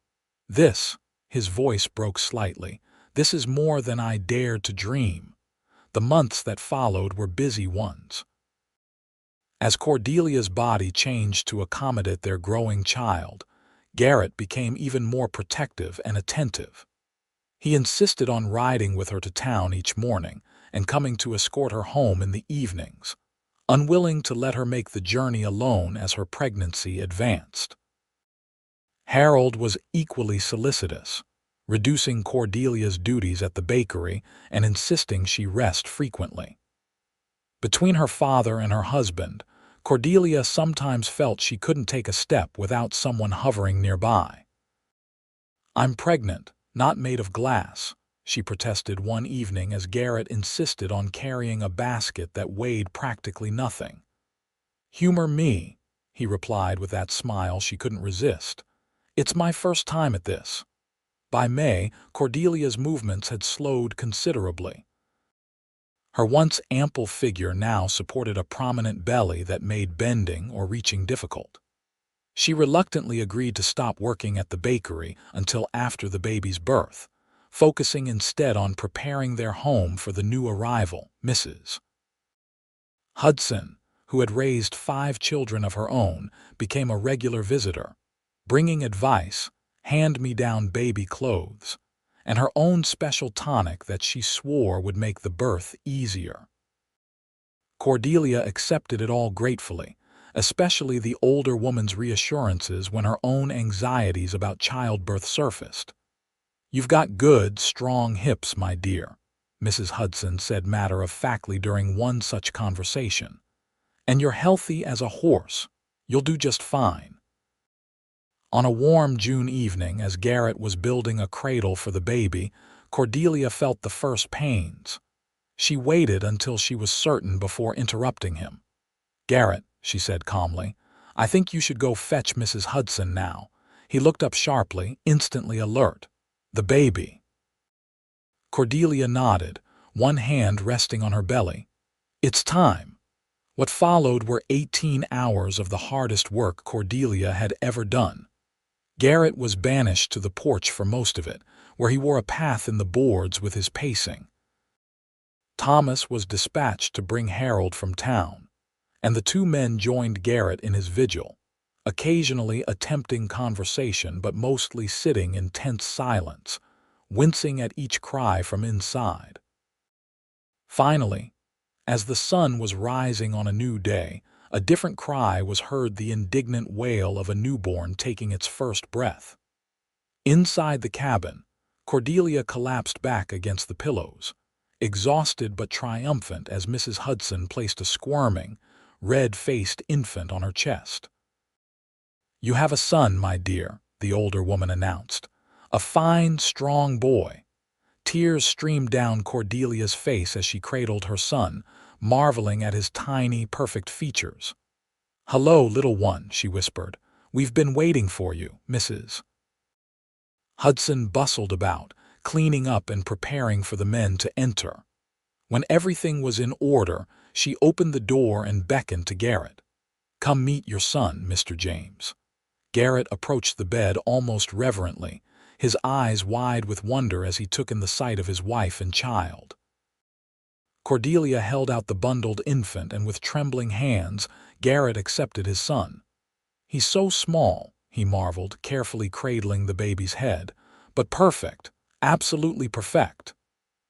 This, his voice broke slightly, this is more than I dared to dream. The months that followed were busy ones. As Cordelia's body changed to accommodate their growing child, Garrett became even more protective and attentive. He insisted on riding with her to town each morning and coming to escort her home in the evenings, unwilling to let her make the journey alone as her pregnancy advanced. Harold was equally solicitous, reducing Cordelia's duties at the bakery and insisting she rest frequently. Between her father and her husband, Cordelia sometimes felt she couldn't take a step without someone hovering nearby. I'm pregnant, not made of glass, she protested one evening as Garrett insisted on carrying a basket that weighed practically nothing. Humor me, he replied with that smile she couldn't resist. It's my first time at this. By May, Cordelia's movements had slowed considerably. Her once ample figure now supported a prominent belly that made bending or reaching difficult. She reluctantly agreed to stop working at the bakery until after the baby's birth, focusing instead on preparing their home for the new arrival, Mrs. Hudson, who had raised 5 children of her own, became a regular visitor, bringing advice, hand-me-down baby clothes, and her own special tonic that she swore would make the birth easier. Cordelia accepted it all gratefully, especially the older woman's reassurances when her own anxieties about childbirth surfaced. You've got good, strong hips, my dear, Mrs. Hudson said matter-of-factly during one such conversation. And you're healthy as a horse. You'll do just fine. On a warm June evening, as Garrett was building a cradle for the baby, Cordelia felt the first pains. She waited until she was certain before interrupting him. "Garrett," she said calmly, "I think you should go fetch Mrs. Hudson now." He looked up sharply, instantly alert. "The baby." Cordelia nodded, one hand resting on her belly. "It's time." What followed were 18 hours of the hardest work Cordelia had ever done. Garrett was banished to the porch for most of it, where he wore a path in the boards with his pacing. Thomas was dispatched to bring Harold from town, and the two men joined Garrett in his vigil, occasionally attempting conversation but mostly sitting in tense silence, wincing at each cry from inside. Finally, as the sun was rising on a new day, a different cry was heard, the indignant wail of a newborn taking its first breath. Inside the cabin, Cordelia collapsed back against the pillows, exhausted but triumphant as Mrs. Hudson placed a squirming, red-faced infant on her chest. "You have a son, my dear," the older woman announced. "A fine, strong boy." Tears streamed down Cordelia's face as she cradled her son, marveling at his tiny, perfect features. "Hello, little one," she whispered. "We've been waiting for you, Mrs." Hudson bustled about, cleaning up and preparing for the men to enter. When everything was in order, she opened the door and beckoned to Garrett. "Come meet your son, Mr. James." Garrett approached the bed almost reverently, his eyes wide with wonder as he took in the sight of his wife and child. Cordelia held out the bundled infant, and with trembling hands, Garrett accepted his son. "He's so small," he marveled, carefully cradling the baby's head, "but perfect, absolutely perfect."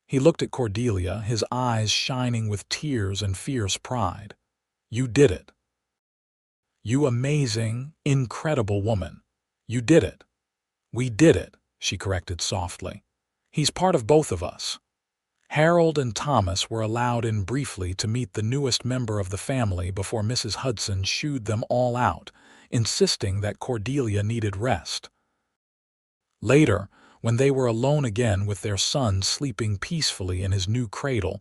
He looked at Cordelia, his eyes shining with tears and fierce pride. "You did it. You amazing, incredible woman. You did it." "We did it," she corrected softly. "He's part of both of us." Harold and Thomas were allowed in briefly to meet the newest member of the family before Mrs. Hudson shooed them all out, insisting that Cordelia needed rest. Later, when they were alone again with their son sleeping peacefully in his new cradle,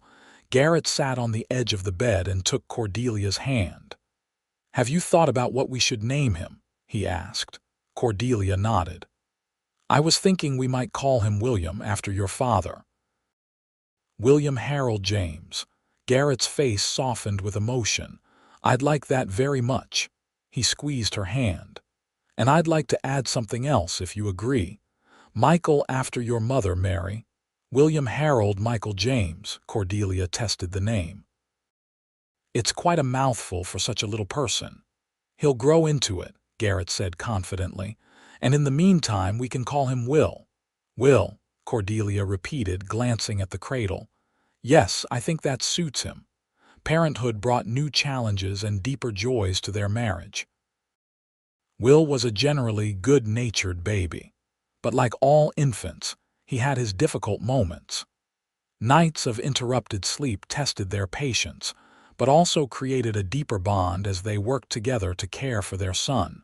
Garrett sat on the edge of the bed and took Cordelia's hand. "Have you thought about what we should name him?" he asked. Cordelia nodded. "I was thinking we might call him William, after your father." "William Harold James." Garrett's face softened with emotion. "I'd like that very much." He squeezed her hand. "And I'd like to add something else, if you agree. Michael, after your mother, Mary." "William Harold Michael James," Cordelia tested the name. "It's quite a mouthful for such a little person." "He'll grow into it," Garrett said confidently. "And in the meantime we can call him Will." "Will," Cordelia repeated, glancing at the cradle. "Yes, I think that suits him." Parenthood brought new challenges and deeper joys to their marriage. Will was a generally good-natured baby, but like all infants, he had his difficult moments. Nights of interrupted sleep tested their patience, but also created a deeper bond as they worked together to care for their son.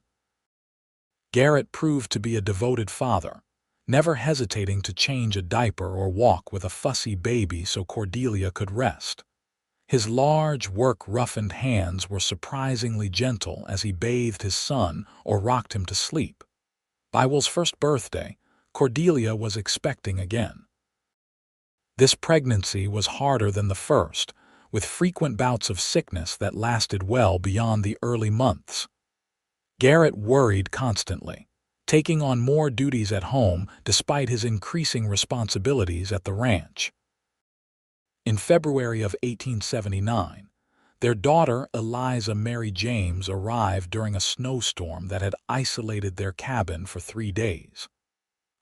Garrett proved to be a devoted father, never hesitating to change a diaper or walk with a fussy baby so Cordelia could rest. His large, work-roughened hands were surprisingly gentle as he bathed his son or rocked him to sleep. By Will's first birthday, Cordelia was expecting again. This pregnancy was harder than the first, with frequent bouts of sickness that lasted well beyond the early months. Garrett worried constantly, taking on more duties at home despite his increasing responsibilities at the ranch. In February of 1879, their daughter Eliza Mary James arrived during a snowstorm that had isolated their cabin for 3 days.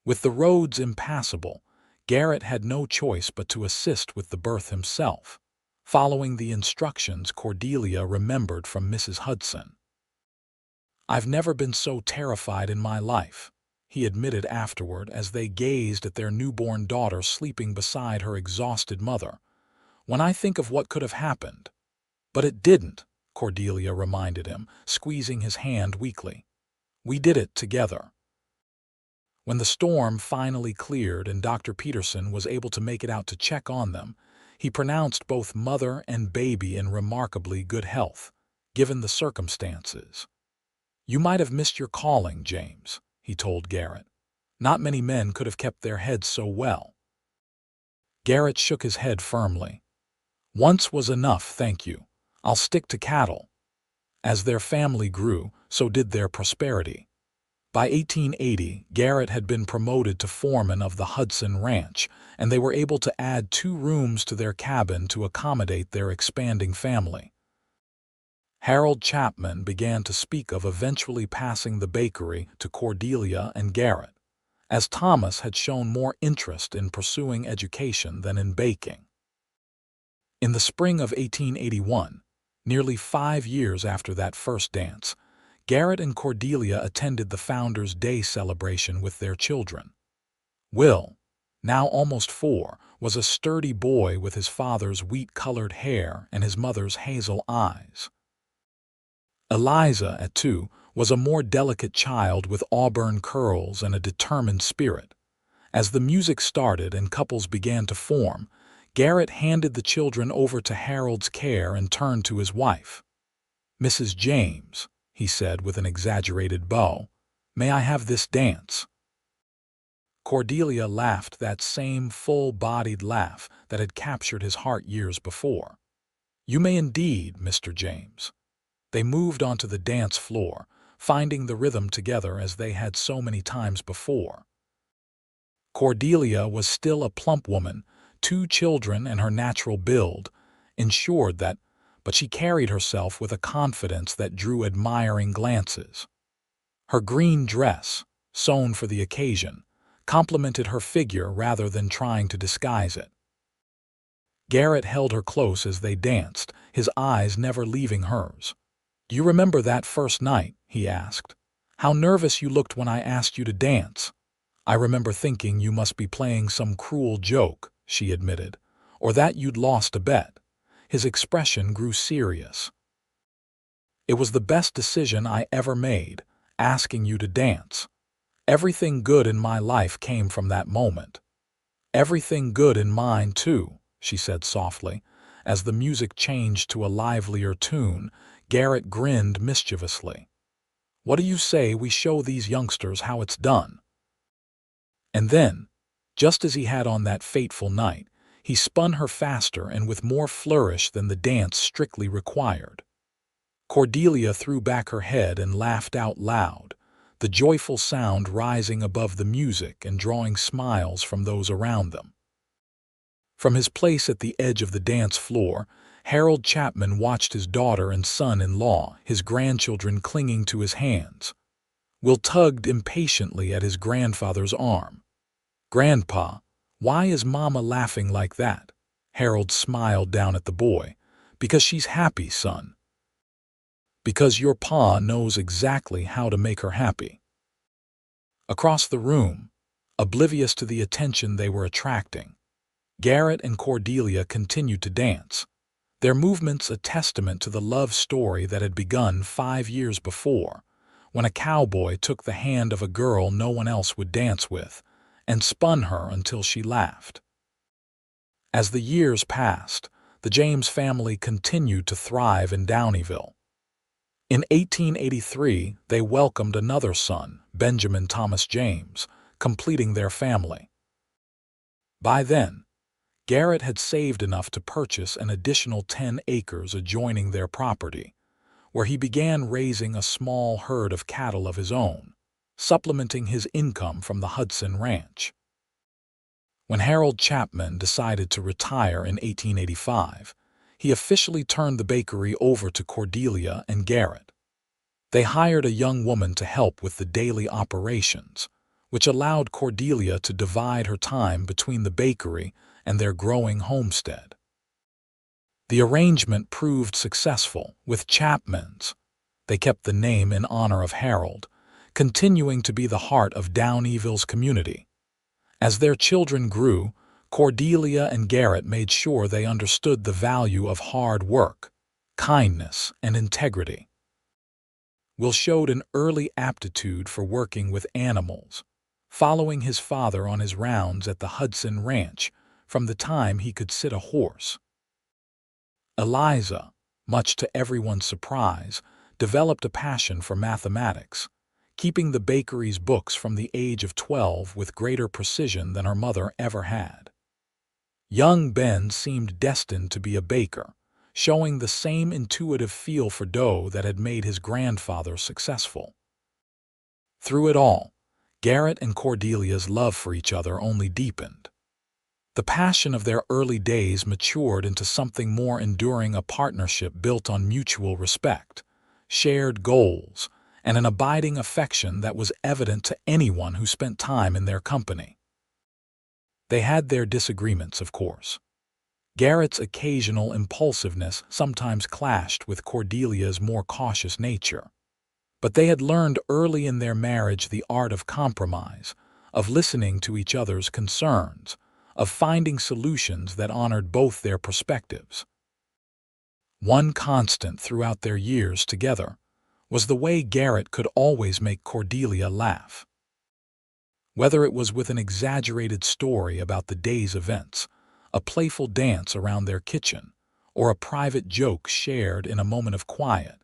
With the roads impassable, Garrett had no choice but to assist with the birth himself, following the instructions Cordelia remembered from Mrs. Hudson. "I've never been so terrified in my life," he admitted afterward as they gazed at their newborn daughter sleeping beside her exhausted mother. "When I think of what could have happened." "But it didn't," Cordelia reminded him, squeezing his hand weakly. We did it together. When the storm finally cleared and Dr. Peterson was able to make it out to check on them, he pronounced both mother and baby in remarkably good health, given the circumstances. "You might have missed your calling, James," he told Garrett. "Not many men could have kept their heads so well." Garrett shook his head firmly. "Once was enough, thank you. I'll stick to cattle." As their family grew, so did their prosperity. By 1880, Garrett had been promoted to foreman of the Hudson Ranch, and they were able to add 2 rooms to their cabin to accommodate their expanding family. Harold Chapman began to speak of eventually passing the bakery to Cordelia and Garrett, as Thomas had shown more interest in pursuing education than in baking. In the spring of 1881, nearly 5 years after that first dance, Garrett and Cordelia attended the Founders' Day celebration with their children. Will, now almost 4, was a sturdy boy with his father's wheat-colored hair and his mother's hazel eyes. Eliza, at 2, was a more delicate child with auburn curls and a determined spirit. As the music started and couples began to form, Garrett handed the children over to Harold's care and turned to his wife. "Mrs. James," he said with an exaggerated bow, "may I have this dance?" Cordelia laughed that same full-bodied laugh that had captured his heart years before. "You may indeed, Mr. James." They moved onto the dance floor, finding the rhythm together as they had so many times before. Cordelia was still a plump woman, 2 children and her natural build ensured that, but she carried herself with a confidence that drew admiring glances. Her green dress, sewn for the occasion, complemented her figure rather than trying to disguise it. Garrett held her close as they danced, his eyes never leaving hers. "Do you remember that first night?" he asked. "How nervous you looked when I asked you to dance." "I remember thinking you must be playing some cruel joke," she admitted, "or that you'd lost a bet." His expression grew serious. "It was the best decision I ever made, asking you to dance. Everything good in my life came from that moment." "Everything good in mine, too," she said softly. As the music changed to a livelier tune, Garrett grinned mischievously. "What do you say we show these youngsters how it's done?" And then, just as he had on that fateful night, he spun her faster and with more flourish than the dance strictly required. Cordelia threw back her head and laughed out loud, the joyful sound rising above the music and drawing smiles from those around them. From his place at the edge of the dance floor, Harold Chapman watched his daughter and son-in-law, his grandchildren clinging to his hands. Will tugged impatiently at his grandfather's arm. "Grandpa, why is Mama laughing like that?" Harold smiled down at the boy. "Because she's happy, son." "Because your pa knows exactly how to make her happy." Across the room, oblivious to the attention they were attracting, Garrett and Cordelia continued to dance, their movements a testament to the love story that had begun 5 years before, when a cowboy took the hand of a girl no one else would dance with and spun her until she laughed. As the years passed, the James family continued to thrive in Downeyville. In 1883, they welcomed another son, Benjamin Thomas James, completing their family. By then, Garrett had saved enough to purchase an additional 10 acres adjoining their property, where he began raising a small herd of cattle of his own, supplementing his income from the Hudson Ranch. When Harold Chapman decided to retire in 1885, he officially turned the bakery over to Cordelia and Garrett. They hired a young woman to help with the daily operations, which allowed Cordelia to divide her time between the bakery and their growing homestead. The arrangement proved successful, with Chapmans, they kept the name in honor of Harold, continuing to be the heart of Downeyville's community. As their children grew, Cordelia and Garrett made sure they understood the value of hard work, kindness, and integrity. Will showed an early aptitude for working with animals, following his father on his rounds at the Hudson Ranch from the time he could sit a horse. Eliza, much to everyone's surprise, developed a passion for mathematics, keeping the bakery's books from the age of 12 with greater precision than her mother ever had. Young Ben seemed destined to be a baker, showing the same intuitive feel for dough that had made his grandfather successful. Through it all, Garrett and Cordelia's love for each other only deepened. The passion of their early days matured into something more enduring, a partnership built on mutual respect, shared goals, and an abiding affection that was evident to anyone who spent time in their company. They had their disagreements, of course. Garrett's occasional impulsiveness sometimes clashed with Cordelia's more cautious nature. But they had learned early in their marriage the art of compromise, of listening to each other's concerns, of finding solutions that honored both their perspectives. One constant throughout their years together was the way Garrett could always make Cordelia laugh. Whether it was with an exaggerated story about the day's events, a playful dance around their kitchen, or a private joke shared in a moment of quiet,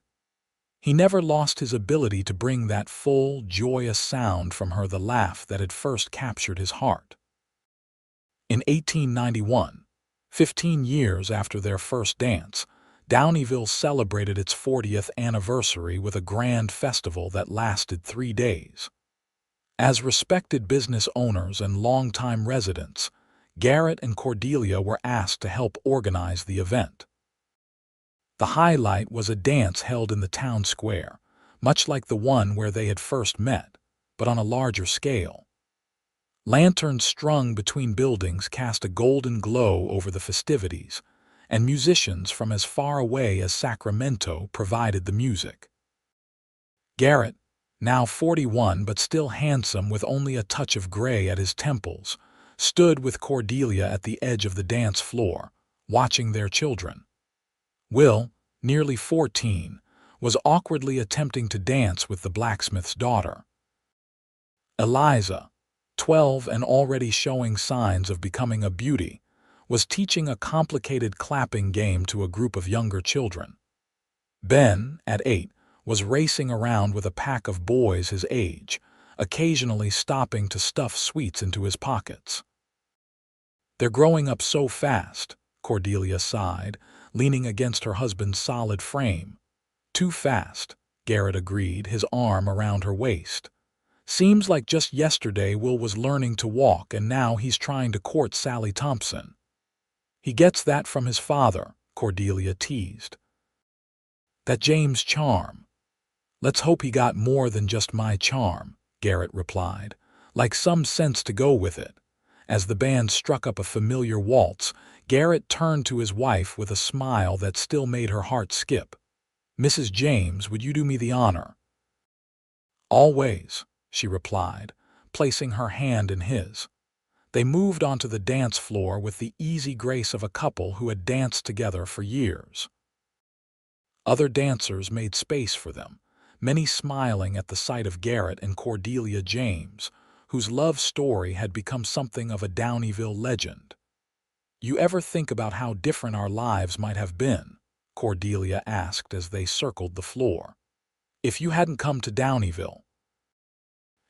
he never lost his ability to bring that full, joyous sound from her, the laugh that had first captured his heart. In 1891, 15 years after their first dance, Downeyville celebrated its 40th anniversary with a grand festival that lasted 3 days. As respected business owners and longtime residents, Garrett and Cordelia were asked to help organize the event. The highlight was a dance held in the town square, much like the one where they had first met, but on a larger scale. Lanterns strung between buildings cast a golden glow over the festivities, and musicians from as far away as Sacramento provided the music. Garrett, now 41 but still handsome with only a touch of gray at his temples, stood with Cordelia at the edge of the dance floor, watching their children. Will, nearly 14, was awkwardly attempting to dance with the blacksmith's daughter. Eliza, 12 and already showing signs of becoming a beauty, was teaching a complicated clapping game to a group of younger children. Ben, at 8, was racing around with a pack of boys his age, occasionally stopping to stuff sweets into his pockets. "They're growing up so fast," Cordelia sighed, leaning against her husband's solid frame. "Too fast," Garrett agreed, his arm around her waist. "Seems like just yesterday Will was learning to walk and now he's trying to court Sally Thompson." "He gets that from his father," Cordelia teased. "That James charm." "Let's hope he got more than just my charm," Garrett replied, like some sense to go with it. As the band struck up a familiar waltz, Garrett turned to his wife with a smile that still made her heart skip. "Mrs. James, would you do me the honor?" "Always," she replied, placing her hand in his. They moved onto the dance floor with the easy grace of a couple who had danced together for years. Other dancers made space for them, many smiling at the sight of Garrett and Cordelia James, whose love story had become something of a Downeyville legend. "You ever think about how different our lives might have been?" Cordelia asked as they circled the floor. "If you hadn't come to Downeyville?"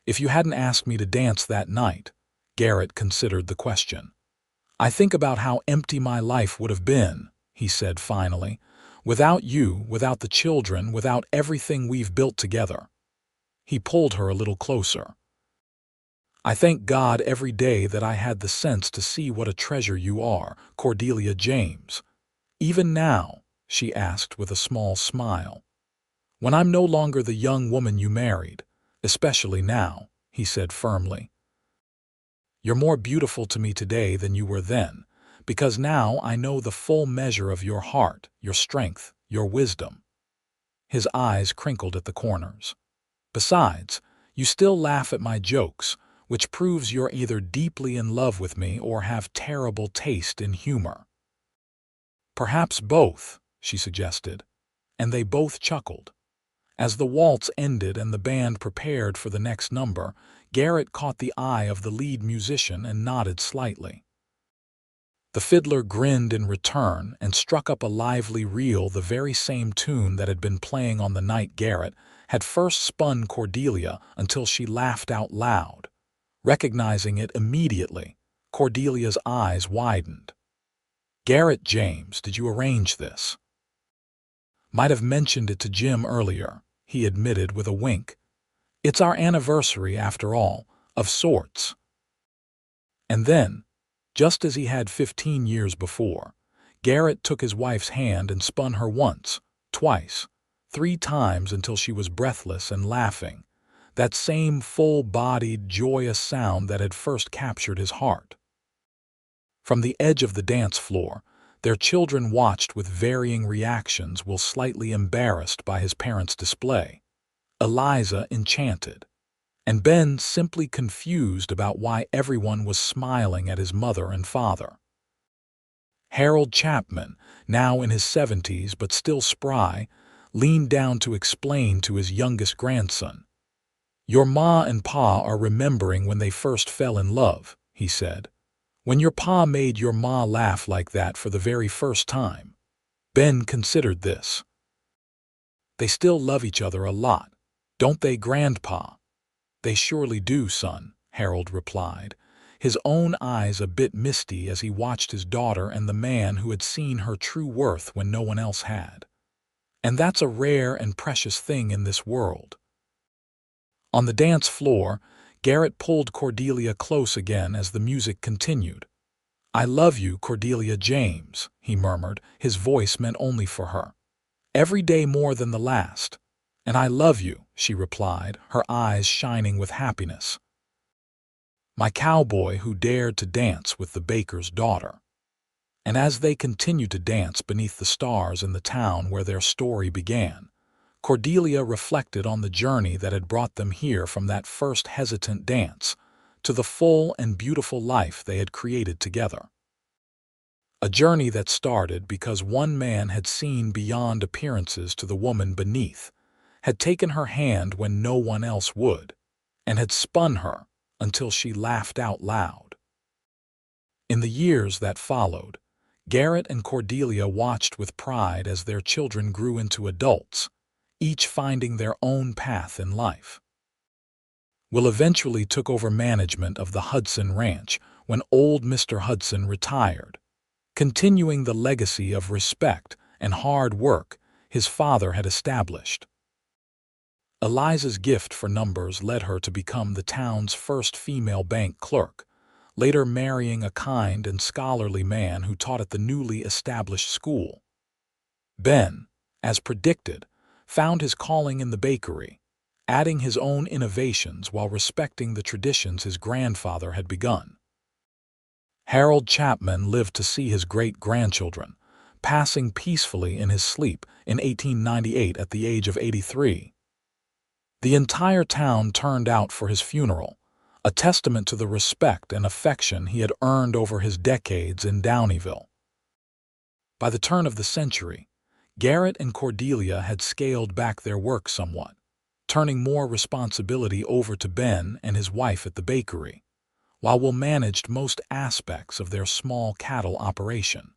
"If you hadn't asked me to dance that night," Garrett considered the question. "I think about how empty my life would have been," he said finally. "Without you, without the children, without everything we've built together." He pulled her a little closer. "I thank God every day that I had the sense to see what a treasure you are, Cordelia James. Even now," she asked with a small smile. "When I'm no longer the young woman you married, especially now," he said firmly. "You're more beautiful to me today than you were then, because now I know the full measure of your heart, your strength, your wisdom." His eyes crinkled at the corners. "Besides, you still laugh at my jokes, which proves you're either deeply in love with me or have terrible taste in humor." "Perhaps both," she suggested, and they both chuckled. As the waltz ended and the band prepared for the next number, Garrett caught the eye of the lead musician and nodded slightly. The fiddler grinned in return and struck up a lively reel, the very same tune that had been playing on the night Garrett had first spun Cordelia, until she laughed out loud. Recognizing it immediately, Cordelia's eyes widened. "Garrett James, did you arrange this?" "Might have mentioned it to Jim earlier," he admitted with a wink. "It's our anniversary, after all, of sorts." And then, just as he had 15 years before, Garrett took his wife's hand and spun her once, twice, 3 times until she was breathless and laughing, that same full-bodied, joyous sound that had first captured his heart. From the edge of the dance floor, their children watched with varying reactions, while slightly embarrassed by his parents' display. Eliza enchanted, and Ben simply confused about why everyone was smiling at his mother and father. Harold Chapman, now in his 70s but still spry, leaned down to explain to his youngest grandson. "Your ma and pa are remembering when they first fell in love," he said. "When your pa made your ma laugh like that for the very first time." Ben considered this. "They still love each other a lot, don't they, Grandpa?" "They surely do, son," Harold replied, his own eyes a bit misty as he watched his daughter and the man who had seen her true worth when no one else had. "And that's a rare and precious thing in this world." On the dance floor, Garrett pulled Cordelia close again as the music continued. "I love you, Cordelia James," he murmured, his voice meant only for her. "Every day more than the last." "And I love you," she replied, her eyes shining with happiness. "My cowboy who dared to dance with the baker's daughter." And as they continued to dance beneath the stars in the town where their story began, Cordelia reflected on the journey that had brought them here, from that first hesitant dance to the full and beautiful life they had created together. A journey that started because one man had seen beyond appearances to the woman beneath, had taken her hand when no one else would, and had spun her until she laughed out loud. In the years that followed, Garrett and Cordelia watched with pride as their children grew into adults, each finding their own path in life. Will eventually took over management of the Hudson Ranch when old Mr. Hudson retired, continuing the legacy of respect and hard work his father had established. Eliza's gift for numbers led her to become the town's first female bank clerk, later marrying a kind and scholarly man who taught at the newly established school. Ben, as predicted, found his calling in the bakery, adding his own innovations while respecting the traditions his grandfather had begun. Harold Chapman lived to see his great-grandchildren, passing peacefully in his sleep in 1898 at the age of 83. The entire town turned out for his funeral, a testament to the respect and affection he had earned over his decades in Downeyville. By the turn of the century, Garrett and Cordelia had scaled back their work somewhat, turning more responsibility over to Ben and his wife at the bakery, while Will managed most aspects of their small cattle operation.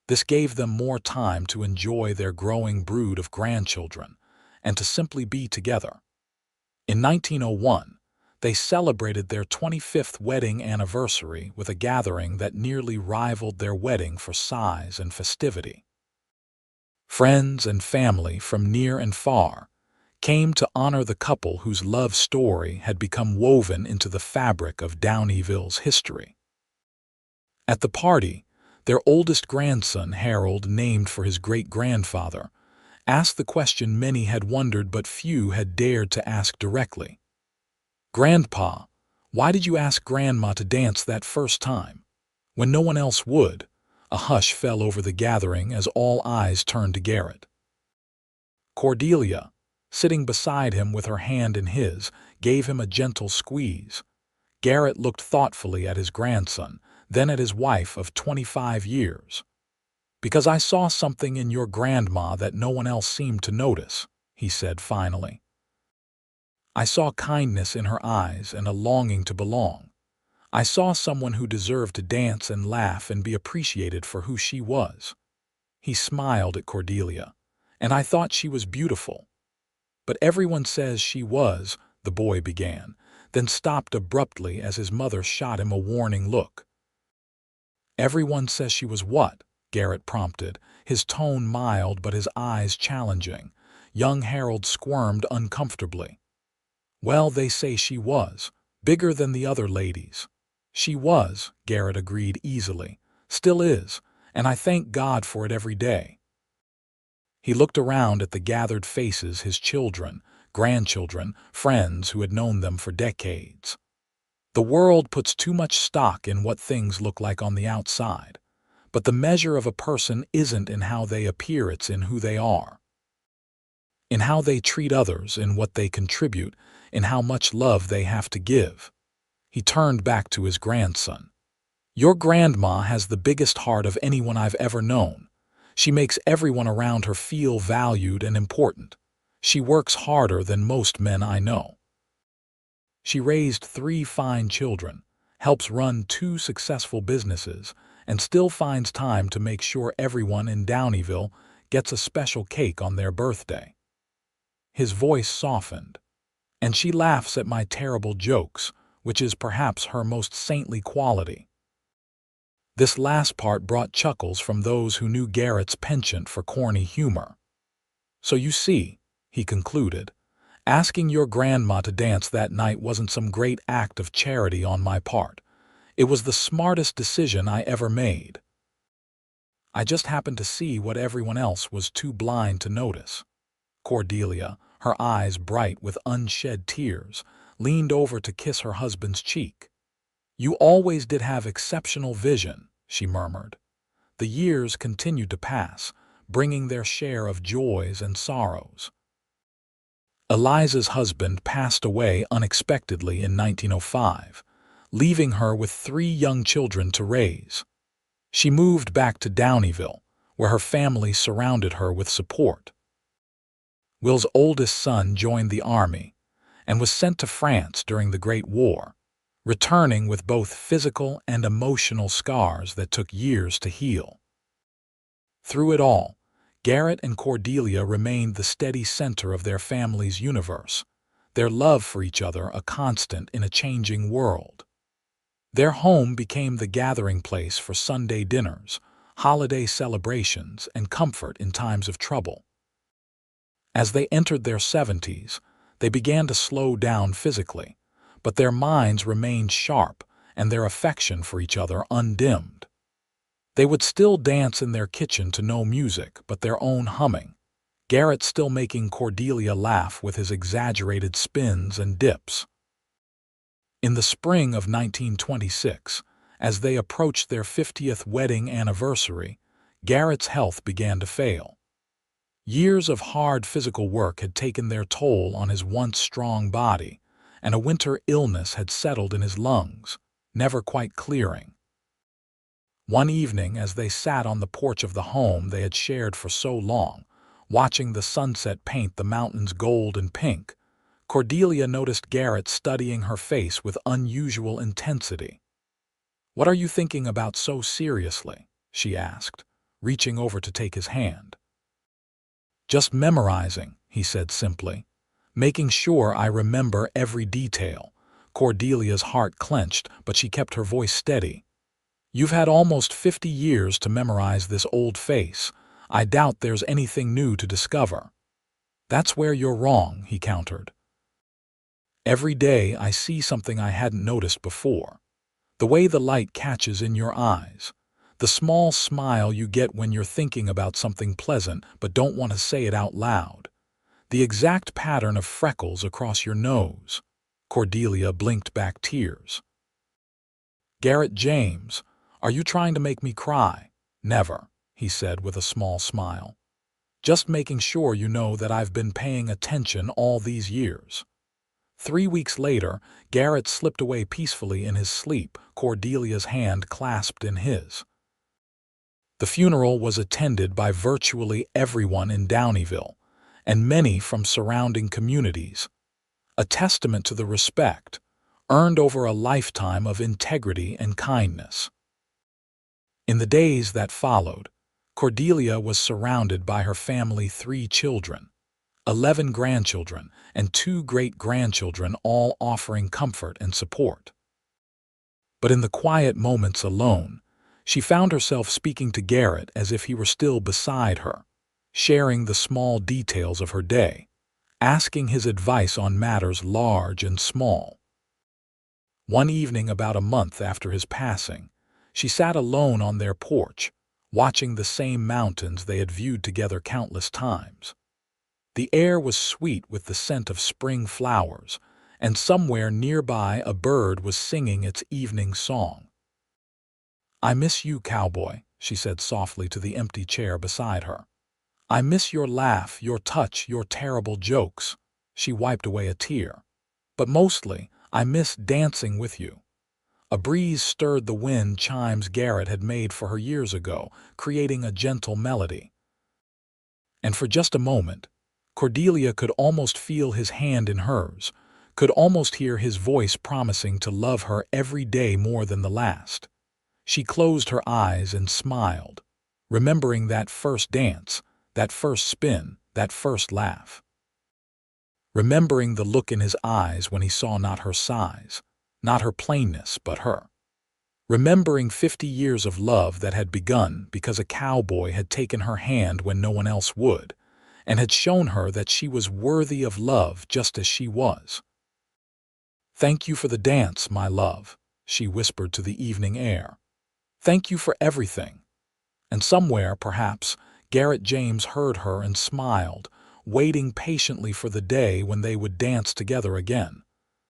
This gave them more time to enjoy their growing brood of grandchildren and to simply be together. In 1901, they celebrated their 25th wedding anniversary with a gathering that nearly rivaled their wedding for size and festivity. Friends and family from near and far came to honor the couple whose love story had become woven into the fabric of Downeyville's history. At the party, their oldest grandson, Harold, named for his great-grandfather, asked the question many had wondered but few had dared to ask directly. "Grandpa, why did you ask Grandma to dance that first time, when no one else would?" A hush fell over the gathering as all eyes turned to Garrett. Cordelia, sitting beside him with her hand in his, gave him a gentle squeeze. Garrett looked thoughtfully at his grandson, then at his wife of 25 years. "Because I saw something in your grandma that no one else seemed to notice," he said finally. I saw kindness in her eyes and a longing to belong. I saw someone who deserved to dance and laugh and be appreciated for who she was. He smiled at Cordelia, and I thought she was beautiful. But everyone says she was, the boy began, then stopped abruptly as his mother shot him a warning look. Everyone says she was what? Garrett prompted, his tone mild but his eyes challenging. Young Harold squirmed uncomfortably. Well, they say she was, bigger than the other ladies. She was, Garrett agreed easily, still is, and I thank God for it every day. He looked around at the gathered faces, his children, grandchildren, friends who had known them for decades. The world puts too much stock in what things look like on the outside, but the measure of a person isn't in how they appear, it's in who they are. In how they treat others, in what they contribute, in how much love they have to give. He turned back to his grandson. Your grandma has the biggest heart of anyone I've ever known. She makes everyone around her feel valued and important. She works harder than most men I know. She raised 3 fine children, helps run 2 successful businesses, and still finds time to make sure everyone in Downeyville gets a special cake on their birthday. His voice softened. And she laughs at my terrible jokes, which is perhaps her most saintly quality. This last part brought chuckles from those who knew Garrett's penchant for corny humor. So you see, he concluded, asking your grandma to dance that night wasn't some great act of charity on my part. It was the smartest decision I ever made. I just happened to see what everyone else was too blind to notice. Cordelia, her eyes bright with unshed tears, leaned over to kiss her husband's cheek. You always did have exceptional vision, she murmured. The years continued to pass, bringing their share of joys and sorrows. Eliza's husband passed away unexpectedly in 1905, leaving her with 3 young children to raise. She moved back to Downeyville, where her family surrounded her with support. Will's oldest son joined the army and was sent to France during the Great War, returning with both physical and emotional scars that took years to heal. Through it all, Garrett and Cordelia remained the steady center of their family's universe, their love for each other a constant in a changing world. Their home became the gathering place for Sunday dinners, holiday celebrations, and comfort in times of trouble. As they entered their 70s, they began to slow down physically, but their minds remained sharp and their affection for each other undimmed. They would still dance in their kitchen to no music but their own humming, Garrett still making Cordelia laugh with his exaggerated spins and dips. In the spring of 1926, as they approached their 50th wedding anniversary, Garrett's health began to fail. Years of hard physical work had taken their toll on his once strong body, and a winter illness had settled in his lungs, never quite clearing. One evening, as they sat on the porch of the home they had shared for so long, watching the sunset paint the mountains gold and pink, Cordelia noticed Garrett studying her face with unusual intensity. "What are you thinking about so seriously?" she asked, reaching over to take his hand. "Just memorizing," he said simply, "making sure I remember every detail." Cordelia's heart clenched, but she kept her voice steady. "You've had almost 50 years to memorize this old face. I doubt there's anything new to discover." "That's where you're wrong," he countered. "Every day I see something I hadn't noticed before. The way the light catches in your eyes. The small smile you get when you're thinking about something pleasant but don't want to say it out loud. The exact pattern of freckles across your nose." Cordelia blinked back tears. "Garrett James, are you trying to make me cry?" "Never," he said with a small smile. "Just making sure you know that I've been paying attention all these years." 3 weeks later, Garrett slipped away peacefully in his sleep, Cordelia's hand clasped in his. The funeral was attended by virtually everyone in Downeyville, and many from surrounding communities, a testament to the respect earned over a lifetime of integrity and kindness. In the days that followed, Cordelia was surrounded by her family 3 children, 11 grandchildren, and 2 great-grandchildren, all offering comfort and support. But in the quiet moments alone, she found herself speaking to Garrett as if he were still beside her, sharing the small details of her day, asking his advice on matters large and small. One evening about a month after his passing, she sat alone on their porch, watching the same mountains they had viewed together countless times. The air was sweet with the scent of spring flowers, and somewhere nearby a bird was singing its evening song. "I miss you, Cowboy," she said softly to the empty chair beside her. "I miss your laugh, your touch, your terrible jokes." She wiped away a tear. "But mostly, I miss dancing with you." A breeze stirred the wind chimes Garrett had made for her years ago, creating a gentle melody. And for just a moment, Cordelia could almost feel his hand in hers, could almost hear his voice promising to love her every day more than the last. She closed her eyes and smiled, remembering that first dance, that first spin, that first laugh. Remembering the look in his eyes when he saw not her size, not her plainness, but her. Remembering 50 years of love that had begun because a cowboy had taken her hand when no one else would, and had shown her that she was worthy of love just as she was. "Thank you for the dance, my love," she whispered to the evening air. "Thank you for everything." And somewhere, perhaps, Garrett James heard her and smiled, waiting patiently for the day when they would dance together again.